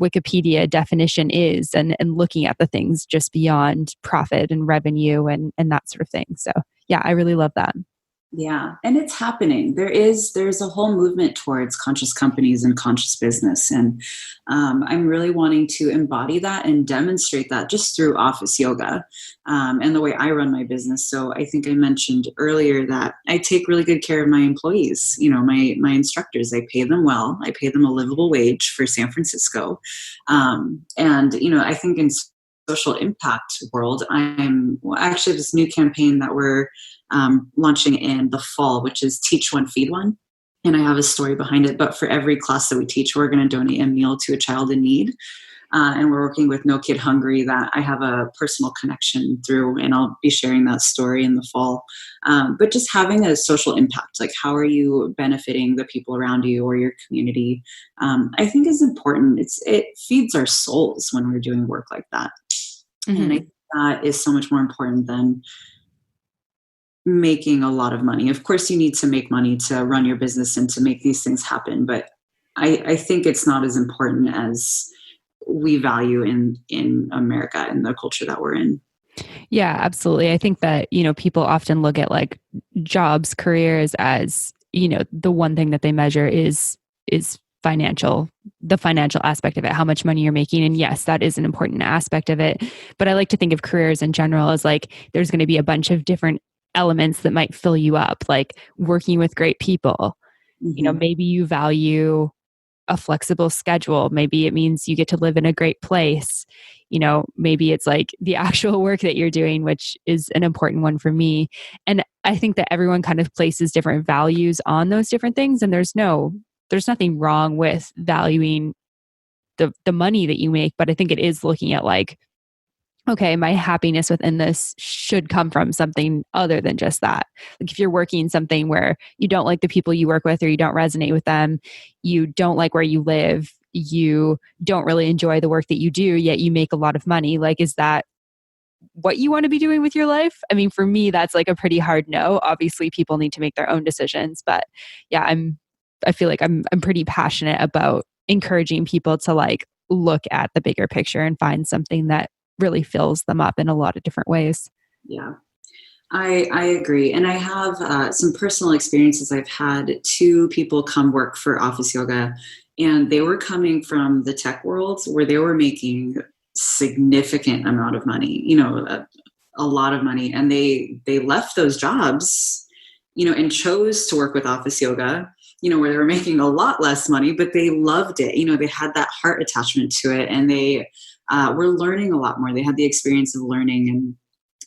Wikipedia definition is and looking at the things just beyond profit and revenue and that sort of thing. So yeah, I really love that. Yeah. And it's happening. There's a whole movement towards conscious companies and conscious business. And I'm really wanting to embody that and demonstrate that just through office yoga and the way I run my business. So I think I mentioned earlier that I take really good care of my employees, my instructors. I pay them well. I pay them a livable wage for San Francisco. And, I think in social impact world, actually this new campaign that we're launching in the fall, which is Teach One, Feed One. And I have a story behind it, but for every class that we teach, we're going to donate a meal to a child in need. and we're working with No Kid Hungry that I have a personal connection through, and I'll be sharing that story in the fall. But just having a social impact, like how are you benefiting the people around you or your community, I think is important. It feeds our souls when we're doing work like that. Mm-hmm. And I think that is so much more important than making a lot of money. Of course, you need to make money to run your business and to make these things happen. But I think it's not as important as we value in America and the culture that we're in. Yeah, absolutely. I think that, people often look at like jobs, careers as, the one thing that they measure is the financial aspect of it, how much money you're making. And yes, that is an important aspect of it. But I like to think of careers in general as like, there's going to be a bunch of different elements that might fill you up, like working with great people. Mm-hmm. Maybe you value a flexible schedule. Maybe it means you get to live in a great place. Maybe it's like the actual work that you're doing, which is an important one for me. And I think that everyone kind of places different values on those different things. And there's nothing wrong with valuing the money that you make. But I think it is looking at like, okay, my happiness within this should come from something other than just that. Like if you're working something where you don't like the people you work with or you don't resonate with them, you don't like where you live, you don't really enjoy the work that you do, yet you make a lot of money. Like, is that what you want to be doing with your life? I mean, for me, that's like a pretty hard no. Obviously, people need to make their own decisions, but yeah, I feel like I'm pretty passionate about encouraging people to like look at the bigger picture and find something that really fills them up in a lot of different ways. Yeah, I agree. And I have some personal experiences. I've had two people come work for Office Yoga, and they were coming from the tech world where they were making significant amount of money, a lot of money. And they left those jobs, and chose to work with Office Yoga, where they were making a lot less money, but they loved it. They had that heart attachment to it, and they were learning a lot more. They had the experience of learning and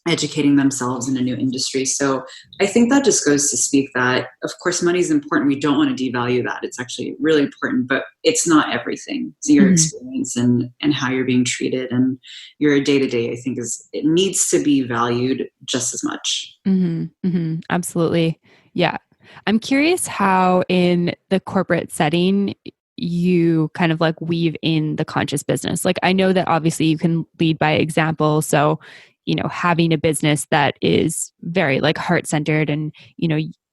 educating themselves in a new industry. So I think that just goes to speak that, of course, money is important. We don't want to devalue that. It's actually really important, but it's not everything. It's your experience and how you're being treated and your day-to-day, I think it needs to be valued just as much. Mm-hmm. Mm-hmm. Absolutely. Yeah. I'm curious how in the corporate setting you kind of like weave in the conscious business. Like I know that obviously you can lead by example. So, having a business that is very like heart-centered and,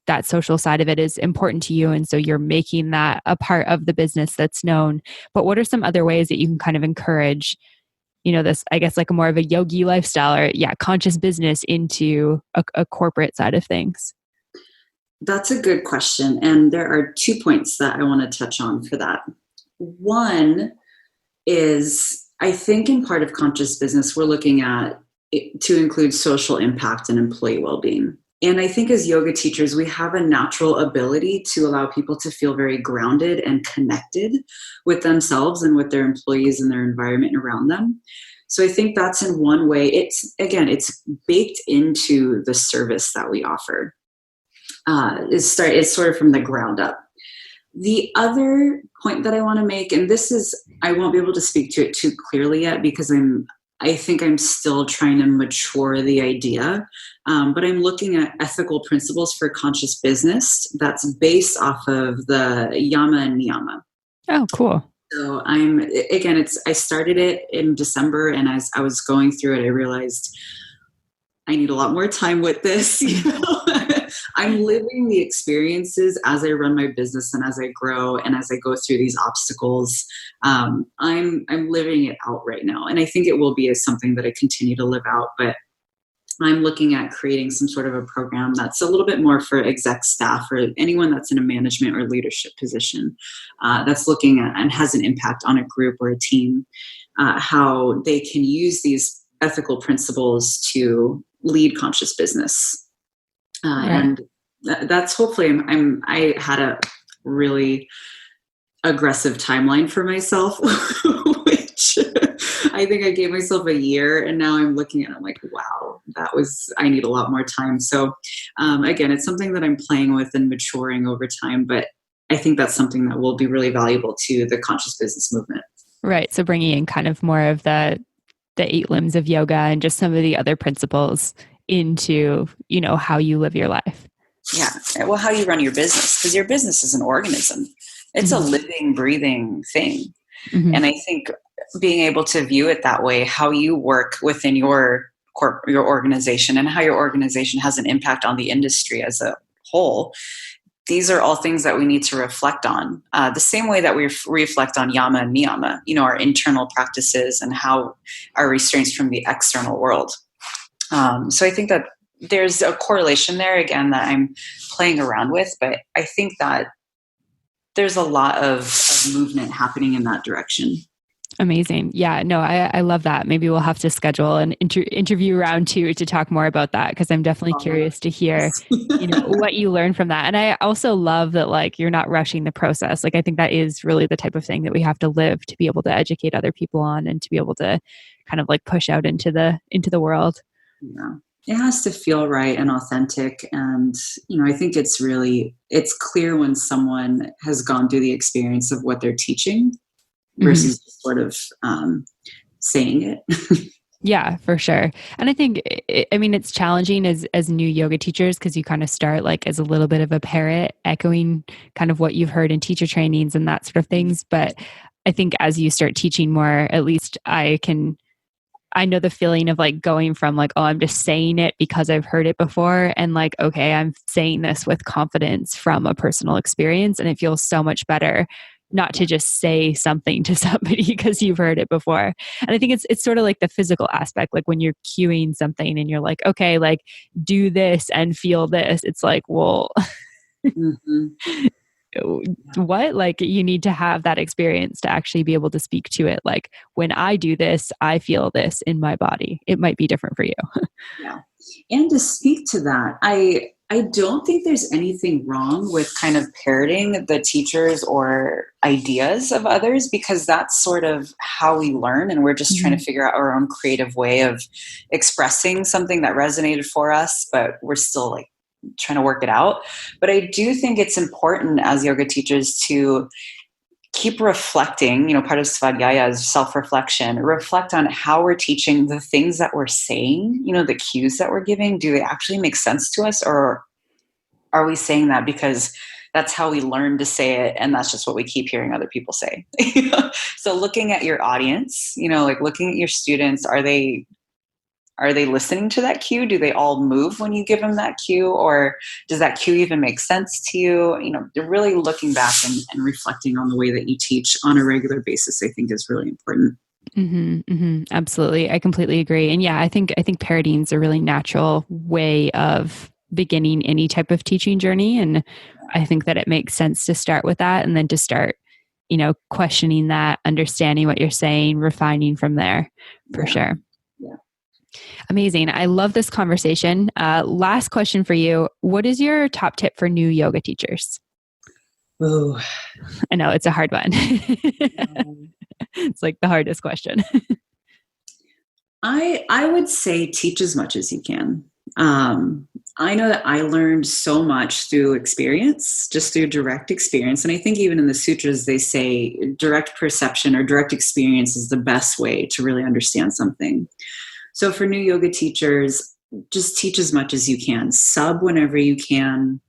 that social side of it is important to you. And so you're making that a part of the business that's known. But what are some other ways that you can kind of encourage, this, I guess, like a more of a yogi lifestyle or conscious business into a corporate side of things? That's a good question. And there are 2 points that I want to touch on for that. One is, I think in part of conscious business, we're looking at it to include social impact and employee well-being. And I think as yoga teachers, we have a natural ability to allow people to feel very grounded and connected with themselves and with their employees and their environment around them. So I think that's in one way. It's baked into the service that we offer. It's sort of from the ground up. The other point that I want to make, and this is, I won't be able to speak to it too clearly yet because I think I'm still trying to mature the idea, but I'm looking at ethical principles for conscious business that's based off of the Yama and Niyama. Oh, cool. So I started it in December, and as I was going through it, I realized I need a lot more time with this. I'm living the experiences as I run my business and as I grow and as I go through these obstacles. I'm living it out right now. And I think it will be something that I continue to live out, but I'm looking at creating some sort of a program that's a little bit more for exec staff or anyone that's in a management or leadership position that's looking at and has an impact on a group or a team, how they can use these ethical principles to lead conscious business. And that's hopefully I had a really aggressive timeline for myself, which I think I gave myself a year, and now I'm looking at it, I'm like, wow, I need a lot more time. So again, it's something that I'm playing with and maturing over time, but I think that's something that will be really valuable to the conscious business movement. Right. So bringing in kind of more of the 8 limbs of yoga and just some of the other principles into, how you live your life. Yeah. Well, how you run your business, because your business is an organism. It's a living, breathing thing. Mm-hmm. And I think being able to view it that way, how you work within your organization and how your organization has an impact on the industry as a whole, these are all things that we need to reflect on. The same way that we reflect on yama and niyama, our internal practices and how our restraints from the external world. So I think that there's a correlation there, again, that I'm playing around with, but I think that there's a lot of movement happening in that direction. Amazing. Yeah, no, I love that. Maybe we'll have to schedule an interview round 2 to talk more about that, because I'm definitely curious to hear, what you learned from that. And I also love that, like, you're not rushing the process. Like, I think that is really the type of thing that we have to live to be able to educate other people on and to be able to kind of like push out into the world. Yeah. It has to feel right and authentic. And, I think it's clear when someone has gone through the experience of what they're teaching versus just sort of saying it. Yeah, for sure. And I think, it's challenging as new yoga teachers, because you kind of start like as a little bit of a parrot, echoing kind of what you've heard in teacher trainings and that sort of things. But I think as you start teaching more, at least I know the feeling of like going from like, oh, I'm just saying it because I've heard it before, and like, okay, I'm saying this with confidence from a personal experience. And it feels so much better not to just say something to somebody because you've heard it before. And I think it's sort of like the physical aspect, like when you're cueing something and you're like, okay, like do this and feel this. It's like, well, what? Like, you need to have that experience to actually be able to speak to it. Like, when I do this, I feel this in my body. It might be different for you. Yeah. And to speak to that, I don't think there's anything wrong with kind of parroting the teachers or ideas of others, because that's sort of how we learn. And we're just trying to figure out our own creative way of expressing something that resonated for us, but we're still like trying to work it out. But I do think it's important as yoga teachers to keep reflecting. Part of Svadhyaya is self-reflection. Reflect on how we're teaching, the things that we're saying, the cues that we're giving. Do they actually make sense to us, or are we saying that because that's how we learn to say it, and that's just what we keep hearing other people say? So looking at your audience, like looking at your students, are they listening to that cue? Do they all move when you give them that cue? Or does that cue even make sense to you? They're really looking back and reflecting on the way that you teach on a regular basis, I think, is really important. Absolutely. I completely agree. And yeah, I think parroting is a really natural way of beginning any type of teaching journey. And I think that it makes sense to start with that, and then to start, questioning that, understanding what you're saying, refining from there, for sure. Yeah. Amazing. I love this conversation. Last question for you. What is your top tip for new yoga teachers? Oh, I know it's a hard one. It's like the hardest question. I would say teach as much as you can. I know that I learned so much through experience, just through direct experience. And I think even in the sutras, they say direct perception or direct experience is the best way to really understand something. So for new yoga teachers, just teach as much as you can. Sub whenever you can.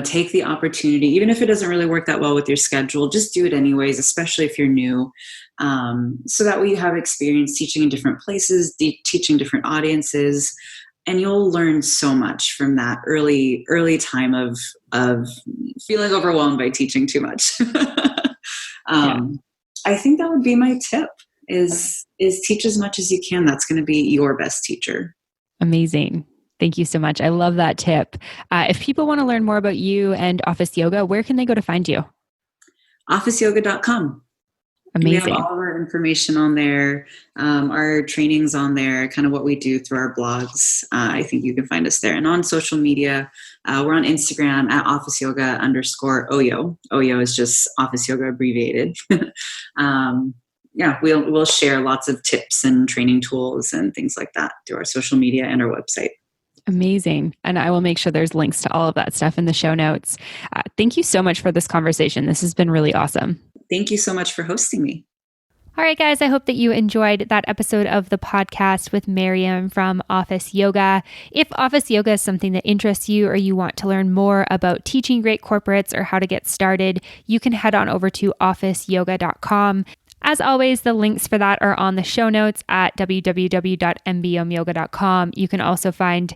Take the opportunity, even if it doesn't really work that well with your schedule, just do it anyways, especially if you're new. So that way you have experience teaching in different places, teaching different audiences, and you'll learn so much from that early time of feeling overwhelmed by teaching too much. I think that would be my tip. Is teach as much as you can. That's going to be your best teacher. Amazing. Thank you so much. I love that tip. If people want to learn more about you and Office Yoga, where can they go to find you? officeyoga.com. Amazing. We have all of our information on there, our trainings on there, kind of what we do through our blogs. I think you can find us there. And on social media, we're on Instagram at officeyoga_oyo. Oyo is just Office Yoga abbreviated. We'll share lots of tips and training tools and things like that through our social media and our website. Amazing. And I will make sure there's links to all of that stuff in the show notes. Thank you so much for this conversation. This has been really awesome. Thank you so much for hosting me. All right, guys, I hope that you enjoyed that episode of the podcast with Maryam from Office Yoga. If Office Yoga is something that interests you or you want to learn more about teaching great corporates or how to get started, you can head on over to officeyoga.com. As always, the links for that are on the show notes at www.mbomyoga.com. You can also find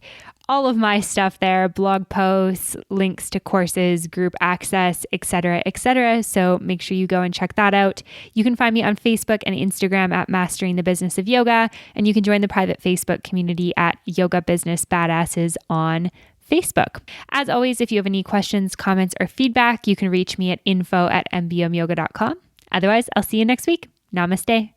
all of my stuff there, blog posts, links to courses, group access, etc., etc. So make sure you go and check that out. You can find me on Facebook and Instagram at Mastering the Business of Yoga, and you can join the private Facebook community at Yoga Business Badasses on Facebook. As always, if you have any questions, comments, or feedback, you can reach me at info@mbomyoga.com. Otherwise, I'll see you next week. Namaste.